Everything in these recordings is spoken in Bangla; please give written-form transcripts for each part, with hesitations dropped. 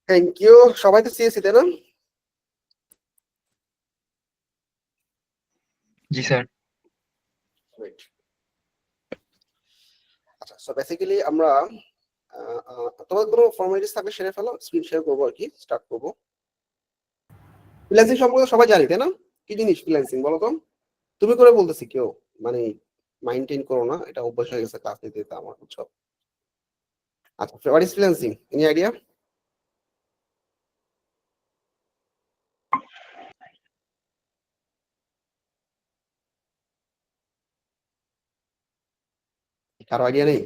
Thank you. সবাই তো সিএসসি তাই না? জি স্যার। আচ্ছা, সো বেসিক্যালি আমরা তোমার কোনো ফর্মালিটিস থাকলে সেরে ফেলো, স্ক্রিন শেয়ার করবো আর কি, স্টার্ট করবো। ফ্রিল্যান্সিং সম্পর্কে সবাই জানি তাই না? কি জিনিস ফ্রিল্যান্সিং বলো তো? তুমি করে বলতেছি কেউ, মানে মাইন্টেন করো না, এটা অভ্যাস হয়ে গেছে ক্লাস নিতে আমার, বুঝছো? আচ্ছা, what is freelancing? Any idea? কারো আইডিয়া নেই?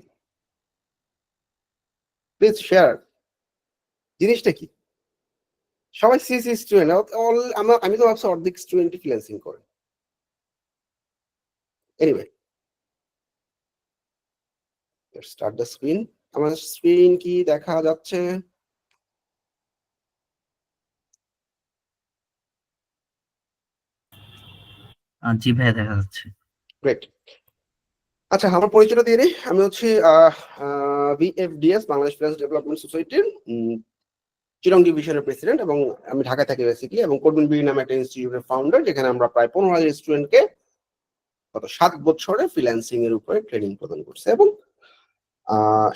Please share. জিনিসটা কি? সবাই সিএসসি স্টুডেন্ট, আমি তো ভাবছি অর্ধেক স্টুডেন্ট ফ্রিল্যান্সিং করে। Anyway, start the screen. আমার স্ক্রিন কি দেখা যাচ্ছে? জি ভাইয়া, দেখা যাচ্ছে। গ্রেট। আচ্ছা, আমার পরিচয়টা দিয়ে নিই। আমি হচ্ছে বিএফডিএস, বাংলাদেশ ফিনান্স ডেভেলপমেন্ট সোসাইটির চিরং ডিভিশনের প্রেসিডেন্ট, এবং আমি ঢাকায় থাকি বেসিক্যালি, এবং করবিন বি নামে একটা ইনস্টিটিউটের ফাউন্ডার, যেখানে আমরা প্রায় 15,000 স্টুডেন্টকে গত 7 বছরে ফ্রিল্যান্সিং এর উপরে ট্রেনিং প্রদান করছে। এবং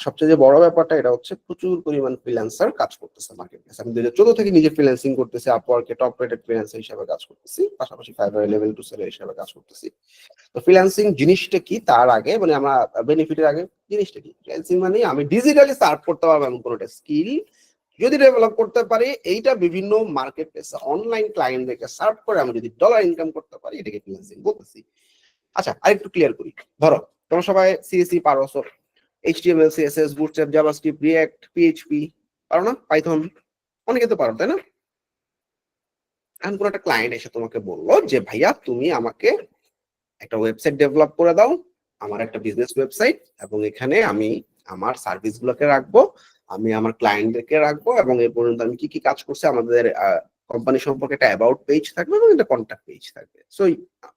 সবচেয়ে যে বড় ব্যাপারটা, এটা হচ্ছে প্রচুর পরিমাণ ফ্রিল্যান্সার কাজ করতেছে মার্কেটপ্লেসে। আমি 2014 থেকে নিজে ফ্রিল্যান্সিং করতেছি, আপওয়ার্কে টপ রেটেড ফ্রিল্যান্সার হিসেবে কাজ করতেছি, পাশাপাশি ফাইবারে লেভেল 2 সেলার হিসেবে কাজ করতেছি। তো ফ্রিল্যান্সিং জিনিসটা কি তার আগে, মানে আমরা বেনিফিটের আগে, জিনিসটা কি ফ্রিল্যান্সিং মানে আমি ডিজিটালি সার্ভ করতে পারবো এমন কোনো একটা স্কিল যদি ডেভেলপ করতে পারি, এইটা বিভিন্ন মার্কেট প্লেসে অনলাইন ক্লায়েন্টদেরকে সার্ভ করে আমি যদি ডলার ইনকাম করতে পারি, এটাকে ফ্রিল্যান্সিং বলতেছি। আচ্ছা, আরেকটু ক্লিয়ার করি। ধরো তোমরা সবাই সিএসসি পারো, HTML, CSS, bootstrap, JavaScript, react, PHP পারো না? পাইথন অনেকে তো পারো তাই না? এখন কোনো একটা ক্লায়েন্ট এসে তোমাকে বললো যে ভাইয়া তুমি আমাকে একটা ওয়েবসাইট ডেভেলপ করে দাও, আমার একটা বিজনেস ওয়েবসাইট, এবং এখানে আমি আমার সার্ভিস গুলোকে রাখবো, আমি আমার ক্লায়েন্টদেরকে রাখবো, এবং এর পর্যন্ত আমি কি কি কাজ করছি, আমাদের কোম্পানি সম্পর্কে একটা অ্যাবাউট পেজ থাকবে এবং একটা কন্ট্যাক্ট পেজ থাকবে। সো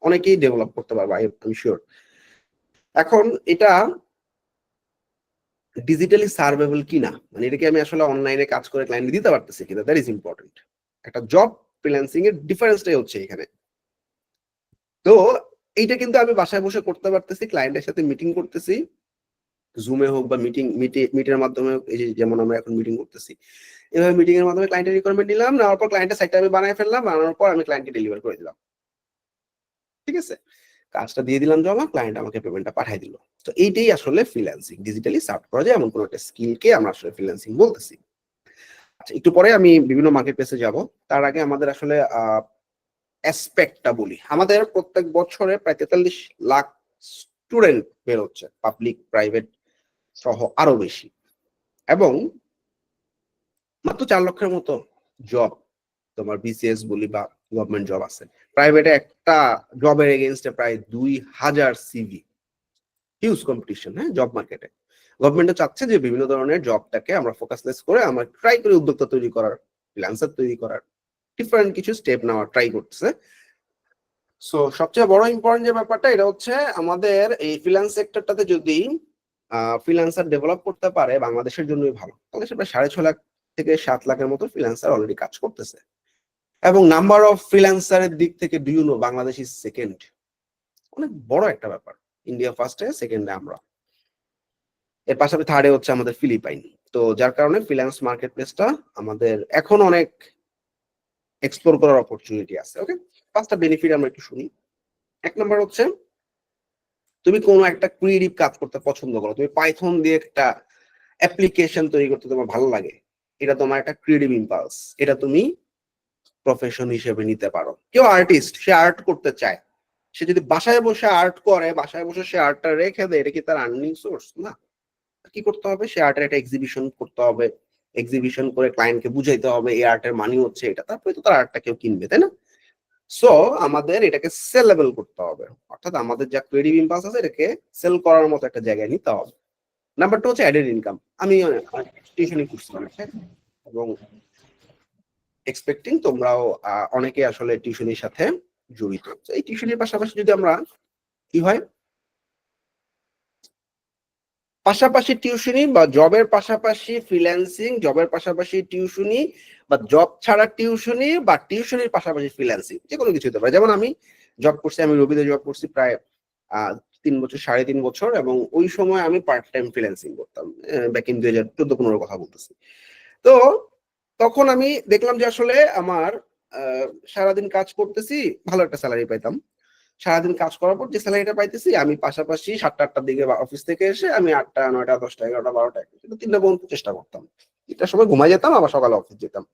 অনেকেই ডেভেলপ করতে পারবে, আমি শিওর। এখন এটা ডিজিটালি সার্ভেবল কিনা, মানে এটাকে আমি আসলে অনলাইনে কাজ করে ক্লায়েন্ট দিতে পারতেছি কিনা, দ্যাট ইজ ইম্পর্টেন্ট। একটা জব ফ্রিল্যান্সিং এর ডিফারেন্সটাই হচ্ছে এখানে। তো এইটা কিন্তু আমি বাসায় বসে করতে পারতেছি, ক্লায়েন্টের সাথে মিটিং করতেছি, জুমে হোক বা মিটের মাধ্যমে, এই যে যেমন আমরা এখন মিটিং করতেছি, এভাবে মিটিং এর মাধ্যমে ক্লায়েন্টের রিকোয়ারমেন্ট নিলাম, নেওয়ার পর ক্লায়েন্টের সাইটটা আমি বানায় ফেললাম, বানানোর পর আমি ক্লায়েন্টকে ডেলিভার করে দিলাম। ঠিক আছে, কাজটা দিয়ে দিলাম জমা, ক্লায়েন্ট আমাকে পেমেন্টটা পাঠিয়ে দিল। তো এইটাই আসলে ফ্রিল্যান্সিং, ডিজিটালি সার্ভ করা যায় এমন কোনো একটা স্কিলকে আমরা আসলে ফ্রিল্যান্সিং বলতেছি। আচ্ছা, একটু পরে আমি বিভিন্ন মার্কেট প্লেসে যাব, তার আগে আমাদের আসলে অ্যাসপেক্টটা বলি। আমাদের প্রত্যেক বছরে প্রায় 43 লাখ স্টুডেন্ট বের হচ্ছে, পাবলিক প্রাইভেট সহ আরো বেশি, এবং মাত্র 4 লক্ষের মতো জব তোমার বিসিএস বলি বা গভর্নমেন্ট জব আছে। প্রাইভেটে একটা জবের এগেইনস্টে প্রায় 2000 সিভি, হিউজ কম্পিটিশন। হ্যাঁ, জব মার্কেটে গভর্নমেন্টও চাচ্ছে যে বিভিন্ন ধরনের জবটাকে আমরা ফোকাসলেস করে আমরা ট্রাই করি উদ্যোক্তা তৈরি করার, ফ্রিল্যান্সার তৈরি করার, ডিফারেন্ট কিছু স্টেপ নেওয়ার ট্রাই করতেছে। সো সবচেয়ে বড় ইম্পর্টেন্ট যে ব্যাপারটা, এটা হচ্ছে আমাদের এই ফ্রিল্যান্স সেক্টরটাতে যদি ফ্রিল্যান্সার ডেভেলপ করতে পারে, বাংলাদেশের জন্যই ভালো। বাংলাদেশে প্রায় 6.5 লাখ থেকে 7 লাখের মতো ফ্রিল্যান্সার অলরেডি কাজ করতেছে, এবং নাম্বার অফ ফ্রিল্যান্সারের দিক থেকে do you know Bangladesh is second. অনেক বড় একটা ব্যাপার। ইন্ডিয়া ফার্স্টে, সেকেন্ডে আমরা, এর পাশাপাশি থার্ডে হচ্ছে আমাদের ফিলিপাইন। তো যার কারণে ফ্রিল্যান্স মার্কেট প্লেসটা আমাদের এখন অনেক এক্সপ্লোর করার অপরচুনিটি আছে। ওকে, 5টা বেনিফিট আমরা একটু শুনি। 1 নম্বর হচ্ছে, তুমি কোনো একটা ক্রিয়েটিভ কাজ করতে পছন্দ করো, তুমি পাইথন দিয়ে একটা অ্যাপ্লিকেশন তৈরি করতে তোমার ভালো লাগে, এটা তোমার একটা ক্রিয়েটিভ ইম্পালস, এটা তুমি প্রফেশন হিসেবে নিতে পারো। কেউ আর্টিস্ট, সে আর্ট করতে চায়, সে যদি বাসায় বসে আর্ট করে, বাসায় বসে সে আর্টটা রেখে দেয়, এটা কি তার আর্নিং সোর্স না? কি করতে হবে, সে আর্টের একটা এক্সিবিশন করতে হবে, এক্সিবিশন করে ক্লায়েন্টকে বুঝাইতে হবে এই আর্টের মানি হচ্ছে এটা, তারপরে তো তার আর্টটা কেউ কিনবে, তাই না? সো আমাদের এটাকে সেলেবল করতে হবে, অর্থাৎ আমাদের যা ক্রিয়েটিভ ইম্পালস আছে এটাকে সেল করার মতো একটা জায়গায় নিতে হবে। নাম্বার 2 হচ্ছে অ্যাডেড ইনকাম। আমি টিউশনই করছি অনেক, এবং এক্সপেক্টিং তোমরাও অনেকে আসলে টিউশনির সাথে জড়িত। এই টিউশনির পাশাপাশি যদি আমরা কি হয়, পাশাপাশি টিউশনি বা জবের পাশাপাশি ফ্রিল্যান্সিং, জবের পাশাপাশি টিউশনি বা জব ছাড়া টিউশনি বা টিউশনির পাশাপাশি ফ্রিল্যান্সিং, যে কোনো কিছু হতে পারে। যেমন আমি জব করছি, আমি রবিতে জব করছি প্রায় 3 বছর, 3.5 বছর, এবং ওই সময় আমি পার্ট টাইম ফ্রিল্যান্সিং করতাম, ব্যাক ইন 2014-15 কথা বলতেছি। তো তখন আমি দেখলাম যে আসলে আমার সারাদিন কাজ করতেছি, ভালো একটা স্যালারি পাইতাম। সারাদিন কাজ করার পর যে স্যালারিটা পাইতেছি, আমি পাশাপাশি 7টা-8টার দিকে অফিস থেকে এসে আমি 8টা, 9টা, 10টা, 11টা, 12টা কিন্তু 3টা পর্যন্ত চেষ্টা করতাম। 3টার সময় ঘুমাই যেতাম, আবার সকালে অফিস যেতাম।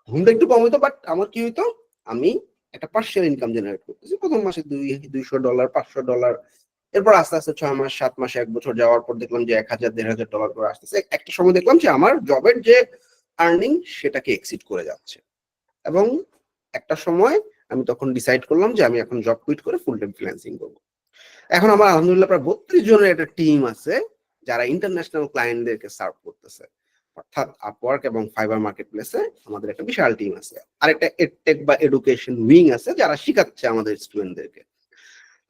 ঘুমটা একটু কম হইতো, বাট আমার কি হইতো, আমি একটা পার্সিয়াল ইনকাম জেনারেট করতেছি। প্রথম মাসে $200, $500, এরপর আস্তে আস্তে 6 মাস, 7 মাস, 1 বছর যাওয়ার পর দেখলাম যে $1000, $1500 করে আসতেছে। একটা সময় দেখলাম যে আমার জবের যে আর্নিং সেটাকে এক্সিড করে যাচ্ছে, এবং একটা সময় আমি তখন ডিসাইড করলাম যে আমি এখন জব কুইট করে ফুল টাইম ফ্রিল্যান্সিং করবো। এখন আমার আলহামদুলিল্লাহ প্রায় 32 জনের একটা টিম আছে যারা ইন্টারন্যাশনাল ক্লায়েন্টদেরকে সার্ভ করতেছে। অর্থাৎ আপওয়ার্ক এবং ফাইবার মার্কেট প্লেসে আমাদের একটা বিশাল টিম আছে। আর একটা এডটেক বা এডুকেশন উইং আছে যারা শিখাচ্ছে আমাদের স্টুডেন্টদেরকে।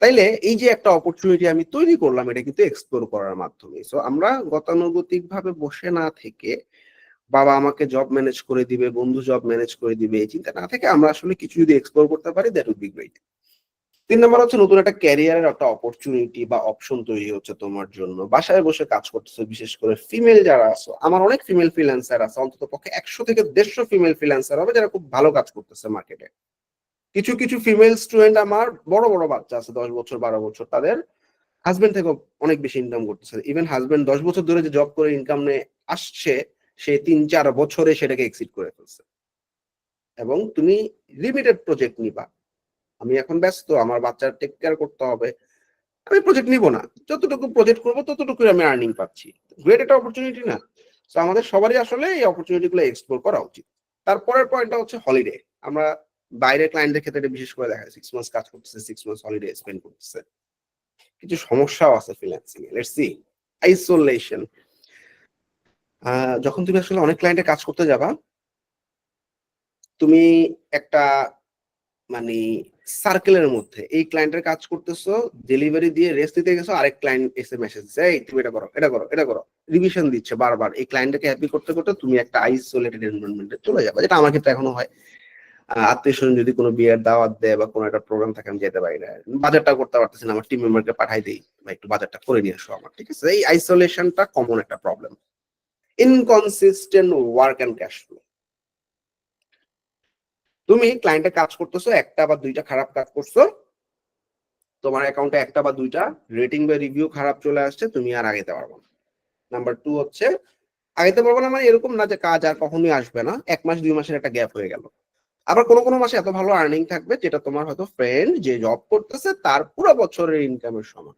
তাইলে এই যে একটা অপরচুনিটি আমি তৈরি করলাম, এটা কিন্তু এক্সপ্লোর করার মাধ্যমে। সো আমরা গতানুগতিক ভাবে বসে না থেকে, বাবা আমাকে জব ম্যানেজ করে দিবে, বন্ধু জব ম্যানেজ করে দিবে, এই চিন্তা না থেকে আমরা আসলে কিছু যদি এক্সপ্লোর করতে পারি, দ্যাট উড বি গ্রেট। 3 নম্বর হচ্ছে নতুন একটা ক্যারিয়ারের একটা অপরচুনিটি বা অপশন তৈরি হচ্ছে তোমার জন্য। বাসায় বসে কাজ করতেছো, বিশেষ করে ফিমেল যারা আছো, আমার অনেক ফিমেল ফ্রিল্যান্সার আছে, অন্তত পক্ষে 100 থেকে 150 ফিমেল ফ্রিল্যান্সার হবে যারা খুব ভালো কাজ করতেছে মার্কেটে। কিছু কিছু ফিমেল স্টুডেন্ট আমার বড় বড় বাচ্চা আছে, 10 বছর, 12 বছর, তাদের হাজবেন্ড থেকে অনেক বেশি ইনকাম করতেছে। ইভেন হাজবেন্ড 10 বছর ধরে যে জব করে ইনকাম নিয়ে আসছে, সে 3-4 বছরে সেটাকে এক্সিড করে ফেলছে। এবং তুমি লিমিটেড প্রজেক্ট নিবা, আমি এখন ব্যস্ত, আমার বাচ্চার টেক কেয়ার করতে হবে, আমি প্রজেক্ট নিব না, যতটুকু প্রজেক্ট করবো ততটুকু আমি আর্নিং পাচ্ছি। গ্রেট একটা অপরচুনিটি না? তো আমাদের সবারই আসলে এই অপরচুনিটি গুলো এক্সপ্লোর করা উচিত। তারপরের পয়েন্টটা হচ্ছে হলিডে। আমরা বাইরের ক্লায়েন্টদের ক্ষেত্রে বিশেষ করে দেখা যায় 6 মাস কাজ করতেছে, 6 মাস হলিডে স্পেন্ড করতেছে। কিছু সমস্যাও আছে freelancing A. Let's see, isolation. যখন তুমি আসলে অনেক ক্লায়েন্টের কাজ করতে যাবা, তুমি একটা মানে সার্কেলের মধ্যে এই ক্লায়েন্টের কাজ করতেছো, ডেলিভারি দিয়ে রেস্ট দিতে গেছো, আরেক ক্লায়েন্ট এসে মেসেজ দিচ্ছে, এই তুমি এটা করো, এটা করো, এটা করো, রিভিশন দিচ্ছে বারবার। এই ক্লায়েন্টকে হ্যাপি করতে করতে তুমি একটা আইসোলেটেড এনভায়রনমেন্টে চলে যাবে, যেটা আমার ক্ষেত্রে এখনো হয়। আত্মীয় স্বজন যদি কোনো বিয়ের দাওয়াত দেয় বা কোনো একটা প্রোগ্রাম থাকে, আমি যেতে পারি না, বাজারটা করতে পারতেছি না, আমার টিম মেম্বারকে পাঠাই দিই, বা একটু বাজারটা করে নিয়ে আসো আমার, ঠিক আছে? এই আইসোলেশনটা কমন একটা problem. Inconsistent work and cash flow. তুমি ক্লায়েন্টে কাজ করতেছো, একটা বা দুইটা খারাপ কাজ করছো, তোমার অ্যাকাউন্টে একটা বা দুইটা রেটিং বা রিভিউ খারাপ চলে আসছে, তুমি আর আগাইতে পারবো না। নাম্বার 2 হচ্ছে, আগাইতে পারবো না মানে এরকম না যে কাজ আর কখনোই আসবে না, 1 মাস 2 মাসের একটা গ্যাপ হয়ে গেল। আবার কোনো কোনো মাসে এত ভালো আর্নিং থাকবে যেটা তোমার হয়তো ফ্রেন্ড যে জব করতেছে তার পুরো বছরের ইনকামের সমান।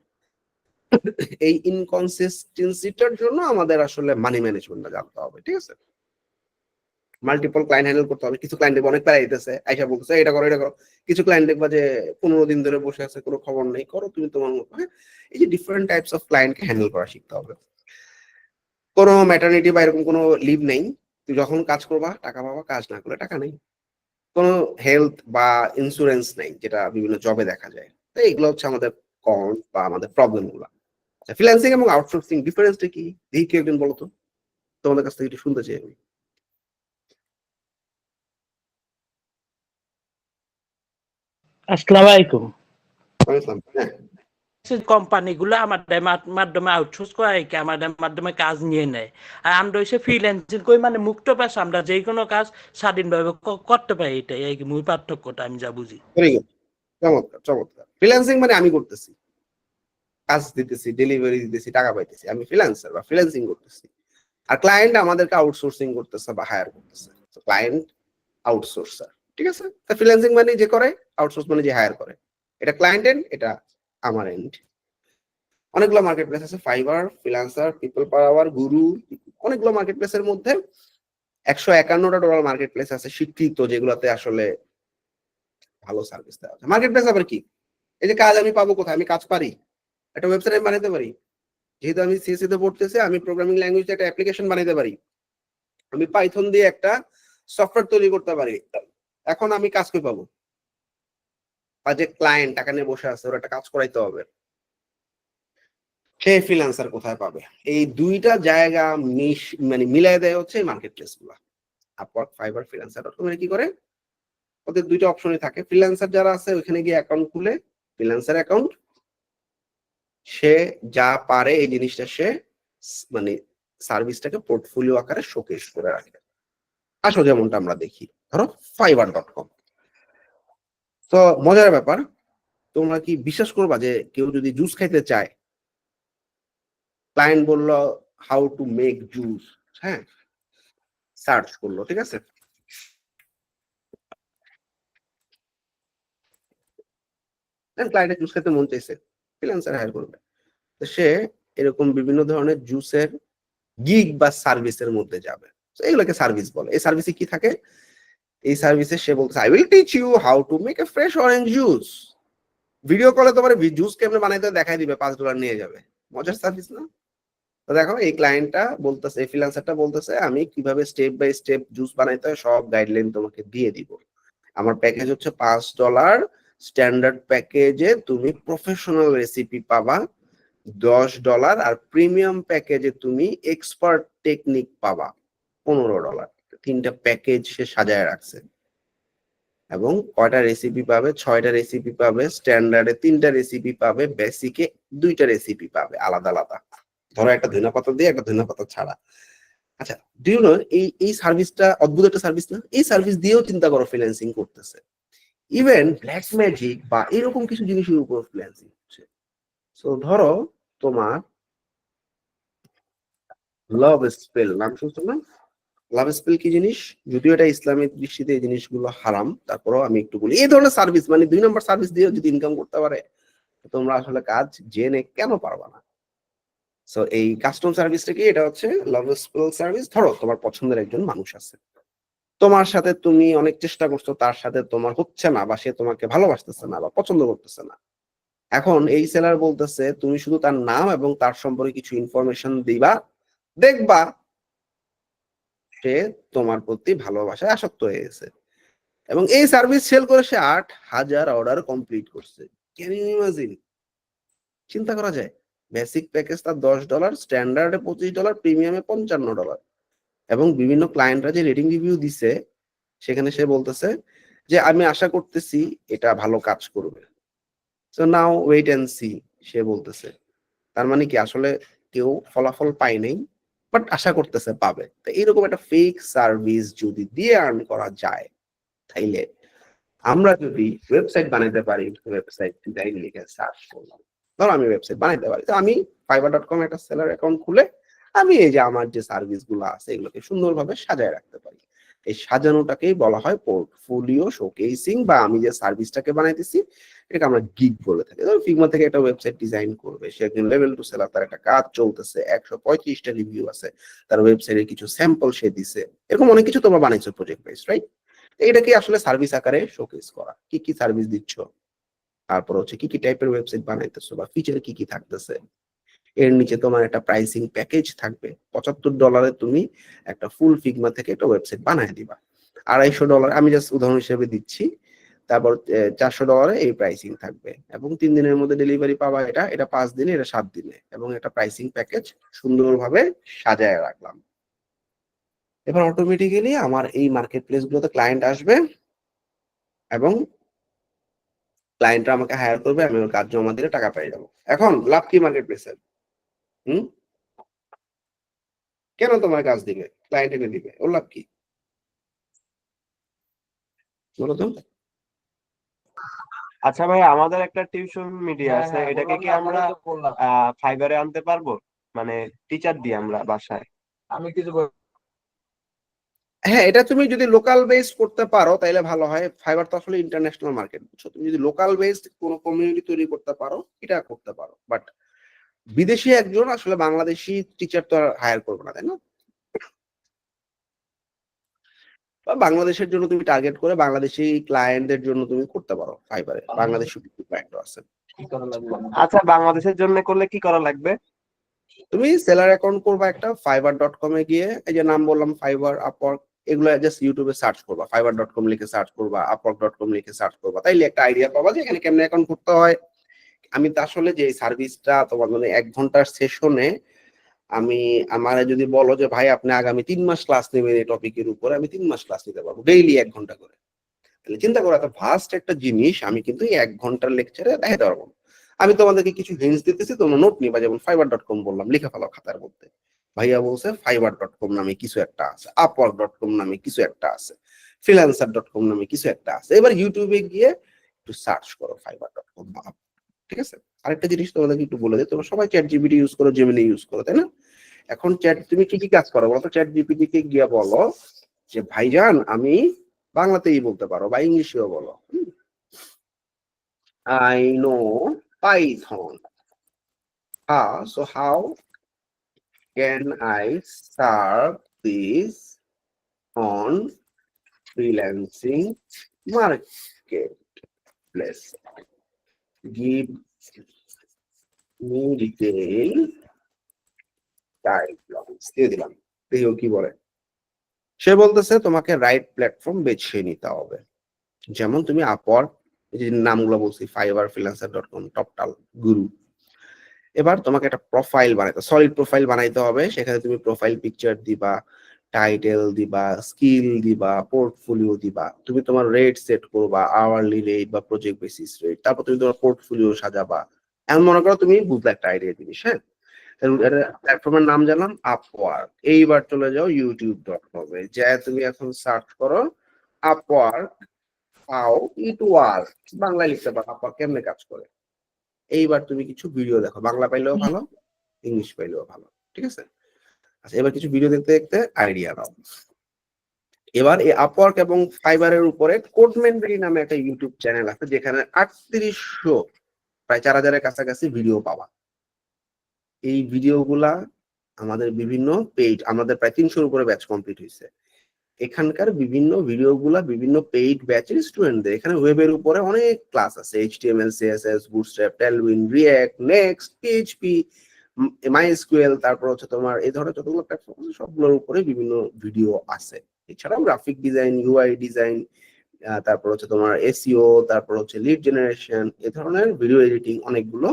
এই ইনকনসিস্টেন্সিটার জন্য আমাদের আসলে মানি ম্যানেজমেন্টটা জানতে হবে, ঠিক আছে? মাল্টিপল ক্লায়েন্ট হ্যান্ডেল করতে হবে। কিছু ক্লায়েন্ট দেখবো অনেক প্যারা দিতেছে, আইসা বলতেছে এটা করো, এটা করো। কিছু ক্লায়েন্ট দেখবা যে 15 দিন ধরে বসে আছে, কোনো খবর নেই, করো তুমি তোমার মতো। হ্যাঁ, এই যে ডিফারেন্ট টাইপস অফ ক্লায়েন্টকে হ্যান্ডেল করা শিখতে হবে। কোনো ম্যাটারনিটি বা এরকম কোনো লিভ নেই, তুই যখন কাজ করবা টাকা পাবা, কাজ না করলে টাকা নেই। কোনো হেলথ বা ইন্স্যুরেন্স নেই, যেটা বিভিন্ন জবে দেখা যায়। তো এগুলো হচ্ছে আমাদের কন বা আমাদের প্রবলেম গুলা। ফ্রিল্যান্সিং এবং আউটসোর্সিং ডিফারেন্সটা কি, দেখি কেউ একজন বলো তো, তোমাদের কাছ থেকে একটু শুনতে চাই আমি। আসসালামু আলাইকুম। হ্যাঁ, কোম্পানিগুলো আমাদের মাধ্যমে আউটসোর্স করে কি আমাদের মাধ্যমে কাজ নিয়ে নেয়, আর আমরা হচ্ছে ফ্রিল্যান্সিং করি, মানে মুক্ত পেশা, আমরা যে কোনো কাজ স্বাধীনভাবে করতে পারি। এটাই এই মূল পার্থক্যটা আমি যা বুঝি। ভেরি গুড, চমৎকার চমৎকার। ফ্রিল্যান্সিং মানে আমি করতেছি, কাজ দিতেছি, ডেলিভারি দিতেছি, টাকা পাইতেছি, আমি ফ্রিল্যান্সার বা ফ্রিল্যান্সিং করতেছি। আর ক্লায়েন্ট আমাদেরকে আউটসোর্সিং করতেছে বা হায়ার করতেছে, ক্লায়েন্ট আউটসোর্সার, ঠিক আছে? তা ফ্রিল্যান্সিং মানে যে করে, আউটসোর্স মানে যে হায়ার করে। এটা ক্লায়েন্ট এন্ড, এটা আমার এন্ড। অনেকগুলো মার্কেট প্লেস আছে, ফাইবার, ফ্রিল্যান্সার, পিপল পাওয়ার, গুরু, অনেকগুলো মার্কেট প্লেসের মধ্যে 151টা টোটাল মার্কেট প্লেস আছে স্বীকৃত, যেগুলোতে আসলে ভালো সার্ভিস দেওয়া যায়। মার্কেট প্লেস আবার কি? এই যে কাজ আমি পাবো কোথায়? আমি কাজ পারি, একটা ওয়েবসাইট আমি বানাতে পারি, যেহেতু আমি সিএসসি তে পড়তেছি, আমি প্রোগ্রামিং ল্যাঙ্গুয়েজে একটা অ্যাপ্লিকেশন বানাতে পারি, আমি পাইথন দিয়ে একটা সফটওয়্যার তৈরি করতে পারি। এখন আমি কাজ করে পাবো, আর যে ক্লায়েন্ট টাকা নিয়ে বসে আছে, ওরা একটা কাজ করাইতে হবে। সে ফ্রিল্যান্সার কোথায় পাবে? এই দুইটা জায়গা মানে মিলাই দেয় হচ্ছে মার্কেট প্লেস গুলা। আপওয়ার্ক, ফাইবার, ফ্রিল্যান্সার.কম কি করে? ওদের দুইটা অপশনই থাকে। ফ্রিল্যান্সার যারা আছে ওখানে গিয়ে অ্যাকাউন্ট খুলে, ফ্রিল্যান্সার অ্যাকাউন্ট, সে যা পারে এই জিনিসটা সে মানে সার্ভিসটাকে পোর্টফোলিও আকারে শোকেস করে রাখে। আসো যেমনটা আমরা দেখি, ধরো fiverr.com। তো মজার ব্যাপার, তোমরা কি বিশ্বাস করবা যে কেউ যদি জুস খাইতে চায়, ক্লায়েন্ট বলল হাউ টু মেক জুস, হ্যাঁ, সার্চ করলো, ঠিক আছে, ক্লায়েন্টের জুস খেতে মন চাইছে, ফ্রিল্যান্সার হায়ার করবে। তো সে এরকম বিভিন্ন ধরনের জুসের গিগ বা সার্ভিসের মধ্যে যাবে। এগুলোকে সার্ভিস বলে। এই সার্ভিসে কি থাকে? এই সার্ভিসে সে বলছে I will teach you how to make a fresh orange juice. Video কলে তোমার জুস কেমনে বানাইতে দেখাই দিবে, $5 নিয়ে যাবে। মজার সার্ভিস না? তো দেখো এই ক্লায়েন্টটা বলতেছে, এই ফ্রিল্যান্সারটা বলতেছে আমি কিভাবে স্টেপ বাই স্টেপ জুস বানাইতে হয় সব গাইডলাইন তোমাকে দিয়ে দিব। আমার প্যাকেজ হচ্ছে $5। স্ট্যান্ডার্ড প্যাকেজে তুমি প্রফেশনাল রেসিপি পাবা $10, আর প্রিমিয়াম প্যাকেজে তুমি এক্সপার্ট টেকনিক পাবা $15। তিনটা প্যাকেজ সে সাজায় রাখছে। এবং কয়টা রেসিপি পাবে? 6টা রেসিপি পাবে, স্ট্যান্ডার্ডে 3টা রেসিপি পাবে, বেসিকে 2টা রেসিপি পাবে আলাদা আলাদা। ধরো একটা ধনিয়া পাতা দিয়ে, একটা ধনিয়া পাতা ছাড়া। আচ্ছা, ডু ইউ নো এই সার্ভিসটা অদ্ভুত একটা সার্ভিস না? এই সার্ভিস দিয়েও চিন্তা করো ফ্রিল্যান্সিং করতেছে। ইভেন ব্ল্যাক ম্যাজিক বা এরকম কিছু জিনিসের উপর ফ্রিল্যান্সিং হচ্ছে। সো ধরো তোমার লাভ স্পেল নাম শুনছো না? লাভ স্পেল কি জিনিস? যদিও এটা ইসলামের দৃষ্টিতে এই জিনিসগুলো হারাম, তারপরেও আমি একটু বলি। এই ধরনের সার্ভিস মানে 2 নম্বর সার্ভিস দিয়ে যদি ইনকাম করতে পারে, তোমরা আসলে কাজ জেনে কেন পারবা না? সো এই কাস্টম সার্ভিসটা কি? এটা হচ্ছে লাভ স্পেল সার্ভিস। ধরো তোমার পছন্দের একজন মানুষ আছে, তোমার সাথে তুমি অনেক চেষ্টা করছো, তার সাথে তোমার হচ্ছে না, বা সে তোমাকে ভালোবাসতেছে না বা পছন্দ করতেছে না। এখন এই সেলার বলতেছে তুমি শুধু তার নাম এবং তার সম্পর্কে কিছু ইনফরমেশন দিবা, দেখবা সে তোমার প্রতি ভালোবাসায় আসক্ত হয়ে গেছে। এবং এই সার্ভিস সেল করে সে 8,000 অর্ডার কমপ্লিট করছে। Can you imagine? চিন্তা করা যায়? বেসিক প্যাকেজ তার $10, স্ট্যান্ডার্ডে $25, প্রিমিয়ামে $55। এবং বিভিন্ন ক্লায়েন্টরা যে রেটিং রিভিউ দিছে সেখানে সে বলতেছে যে আমি আশা করতেছি এটা ভালো কাজ করবে। So now wait and see, সে বলতেছে। তার মানে কি আসলে কেউ ফলাফল পায় নাই, বাট আশা করতেছে পাবে। তো এরকম একটা ফেক সার্ভিস যদি দিয়ে আর্ন করা যায়, তাইলে আমরা যদি ওয়েবসাইট বানাইতে পারি, ওয়েবসাইট ডিজাইন লিখে সার্চ করলাম, ধরো আমি ওয়েবসাইট বানাইতে পারি, তো আমি fiverr.com একটা সেলার অ্যাকাউন্ট খুলে আমি এই যে আমার যে সার্ভিস গুলো আছে এগুলোকে সুন্দরভাবে সাজায় রাখতে পারি। এই সাজানোটাকেই বলা হয় পোর্টফোলিও শোকেসিং, বা আমি যে সার্ভিসটাকে বানাইতেছি এটাকে আমরা গিগ বলে থাকি। ধরো ফিগমা থেকে একটা ওয়েবসাইট ডিজাইন করবে, সে একজন লেভেল 2 সেলার, তার একটা কাজ চলতেছে, 135টা রিভিউ আছে, তার ওয়েবসাইটের কিছু স্যাম্পল সে দিছে, এরকম অনেক কিছু তোমরা বানাইছো প্রজেক্ট বেস, রাইট? এটাকে আসলে সার্ভিস আকারে শোকেস করা, কি কি সার্ভিস দিচ্ছ, তারপর হচ্ছে কি কি টাইপের ওয়েবসাইট বানাইতেছো বা ফিচার কি কি থাকতেছে। এর নিচে তোমার একটা প্রাইসিং প্যাকেজ থাকবে। $75 তুমি একটা ফুল ফিগমা থেকে একটা ওয়েবসাইট বানায় দিবা। $250, আমি জাস্ট উদাহরণ হিসেবে দিচ্ছি। তারপর $400 এই প্রাইসিং থাকবে, এবং 3 দিনের মধ্যে ডেলিভারি পাবা। এটা 5 দিনে, এটা 7 দিনে, এবং একটা প্রাইসিং প্যাকেজ সুন্দরভাবে সাজায় রাখলাম। এবার অটোমেটিক্যালি আমার এই মার্কেট প্লেস গুলোতে ক্লায়েন্ট আসবে এবং ক্লায়েন্টরা আমাকে হায়ার করবে, আমি ওর কাজ জমা দিলে টাকা পেয়ে যাবো। এখন লাভ কি মার্কেট প্লেসের? কেন তোমার কাজ দিবে, ক্লায়েন্ট এনে দিবে, ওর লাভ কি বলো তো? আচ্ছা ভাই, আমাদের একটা টিউশন মিডিয়া আছে, এটাকে কি আমরা ফাইবারে আনতে পারবো? মানে টিচার দিই আমরা বাসায়। আমি কিছু হ্যাঁ, এটা তুমি যদি লোকাল বেসড করতে পারো তাহলে ভালো হয়। ফাইবার তো আসলে ইন্টারন্যাশনাল মার্কেট, বুঝছো? তুমি যদি লোকাল বেসড কোনো কমিউনিটি তৈরি করতে পারো এটা করতে পারো, বাট বিদেশি একজন আসলে বাংলাদেশি টিচার তো আর হায়ার করবে না, তাই না? বা বাংলাদেশের জন্য তুমি টার্গেট করে বাংলাদেশি ক্লায়েন্টদের জন্য তুমি করতে পারো ফাইবারে, বাংলাদেশি ক্লায়েন্টও আছে। কি করা লাগবে? আচ্ছা, বাংলাদেশের জন্য করলে কি করা লাগবে? তুমি সেলার অ্যাকাউন্ট করবা একটা, fiverr.com এ গিয়ে এই যে নাম বললাম ফাইবার, আপওয়ার্ক, এগুলো জাস্ট ইউটিউবে সার্চ করবা, fiverr.com লিখে সার্চ করবা, upwork.com লিখে সার্চ করবা, তাইলে একটা আইডিয়া পাবা যে এখানে কেমনে অ্যাকাউন্ট করতে হয়, আমি তো আসলে যে সার্ভিসটা তোমার মানে 1 ঘন্টার সেশনে আমি আমার যদি বলো যে ভাই আপনি আগামী 3 মাস ক্লাস নেবেন এই টপিকের উপরে, আমি 3 মাস ক্লাস নিতে পারবো ডেইলি 1 ঘন্টা করে। তাহলে চিন্তা করো এত ভাস্ট একটা জিনিস আমি কিন্তু এই 1 ঘন্টার লেকচারে দেখাতে পারবো না। আমি তোমাদেরকে কিছু হিন্টস দিতেছি, তোমরা নোট নিবা। যেমন fiverr.com বললাম, লিখে ফেলো খাতার মধ্যে। ভাইয়া বলছে fiverr.com নামে কিছু একটা আছে, upwork.com নামে কিছু একটা আছে, freelancer.com নামে কিছু একটা আছে। এবার ইউটিউবে গিয়ে একটু সার্চ করো fiverr.com। ঠিক আছে, আরেকটা জিনিস তোমাদেরকে একটু বলে দিই, তোমরা সবাই চ্যাট জিপিটি ইউজ করো, জেমিনি ইউজ করো, তাই না? এখন চ্যাট তুমি কি কি কাজ করো বলো তো? চ্যাট জিপিটি কে গিয়ে বলো যে ভাইজান আমি বাংলাতেই বলতে পারো বা ইংলিশেও বলো, I know Python. So how can I start this on freelancing marketplace? Give me detail guidelines. দিয়ে দিলাম, দেখো কি বলে। সে বলতেছে তোমাকে রাইট প্ল্যাটফর্ম বেছে নিতে হবে। যেমন তুমি আপওয়ার্ক, এই যে নামগুলো বলছি, ফাইবার, ফ্রিল্যান্সার.com, টপটাল, গুরু। এবার তোমাকে একটা প্রোফাইল বানাইতে, সলিড প্রোফাইল বানাইতে হবে। সেখানে তুমি প্রোফাইল পিকচার দিবা, টাইটেল দিবা, স্কিল দিবা, পোর্টফোলিও দিবা। তুমি তোমার রেট সেট করবা, আওয়ারলি রেট বা প্রজেক্ট বেসিস রেট। তারপর তুমি তোমার পোর্টফোলিও সাজাবা। এমন মনে করো তুমি বুঝলে একটা আইডিয়া জিনিস। হ্যাঁ, প্ল্যাটফর্মের নাম জানলাম আপওয়ার্ক। এইবার চলে যাও youtube.com এ, যা তুমি এখন সার্চ করো আপওয়ার্ক হাউ ইট ওয়ার্ক। বাংলায় লিখতে পারো আপওয়ার্ক কেমনে কাজ করে। এইবার তুমি কিছু ভিডিও দেখো, বাংলা পাইলেও ভালো, ইংলিশ পাইলেও ভালো। ঠিক আছে, আচ্ছা এবার কিছু ভিডিও দেখতে দেখতে আইডিয়া নাও। এবার এই আপওয়ার্ক এবং ফাইবারের উপরে কোডমেন্টারি নামে একটা ইউটিউব চ্যানেল আছে, যেখানে 3800 প্রায় 4000-এর কাছাকাছি ভিডিও পাওয়া। এই ভিডিওগুলা আমাদের বিভিন্ন পেইড, আমাদের প্রায় 300-এর উপরে ব্যাচ কমপ্লিট হয়েছে। এখানকার বিভিন্ন ভিডিওগুলা বিভিন্ন পেইড ব্যাচের স্টুডেন্টদের। এখানে ওয়েবের উপরে অনেক ক্লাস আছে, HTML, CSS, Bootstrap, Tailwind, React, Next, PHP, MySQL, তারপর হচ্ছে তোমার এই ধরনের যতগুলো প্ল্যাটফর্ম আছে সবগুলোর উপরে বিভিন্ন ভিডিও আছে। এছাড়াও গ্রাফিক ডিজাইন, UI ডিজাইন, তারপর হচ্ছে তোমার SEO, তারপর হচ্ছে লিড জেনারেশন, এই ধরনের ভিডিও এডিটিং অনেকগুলো,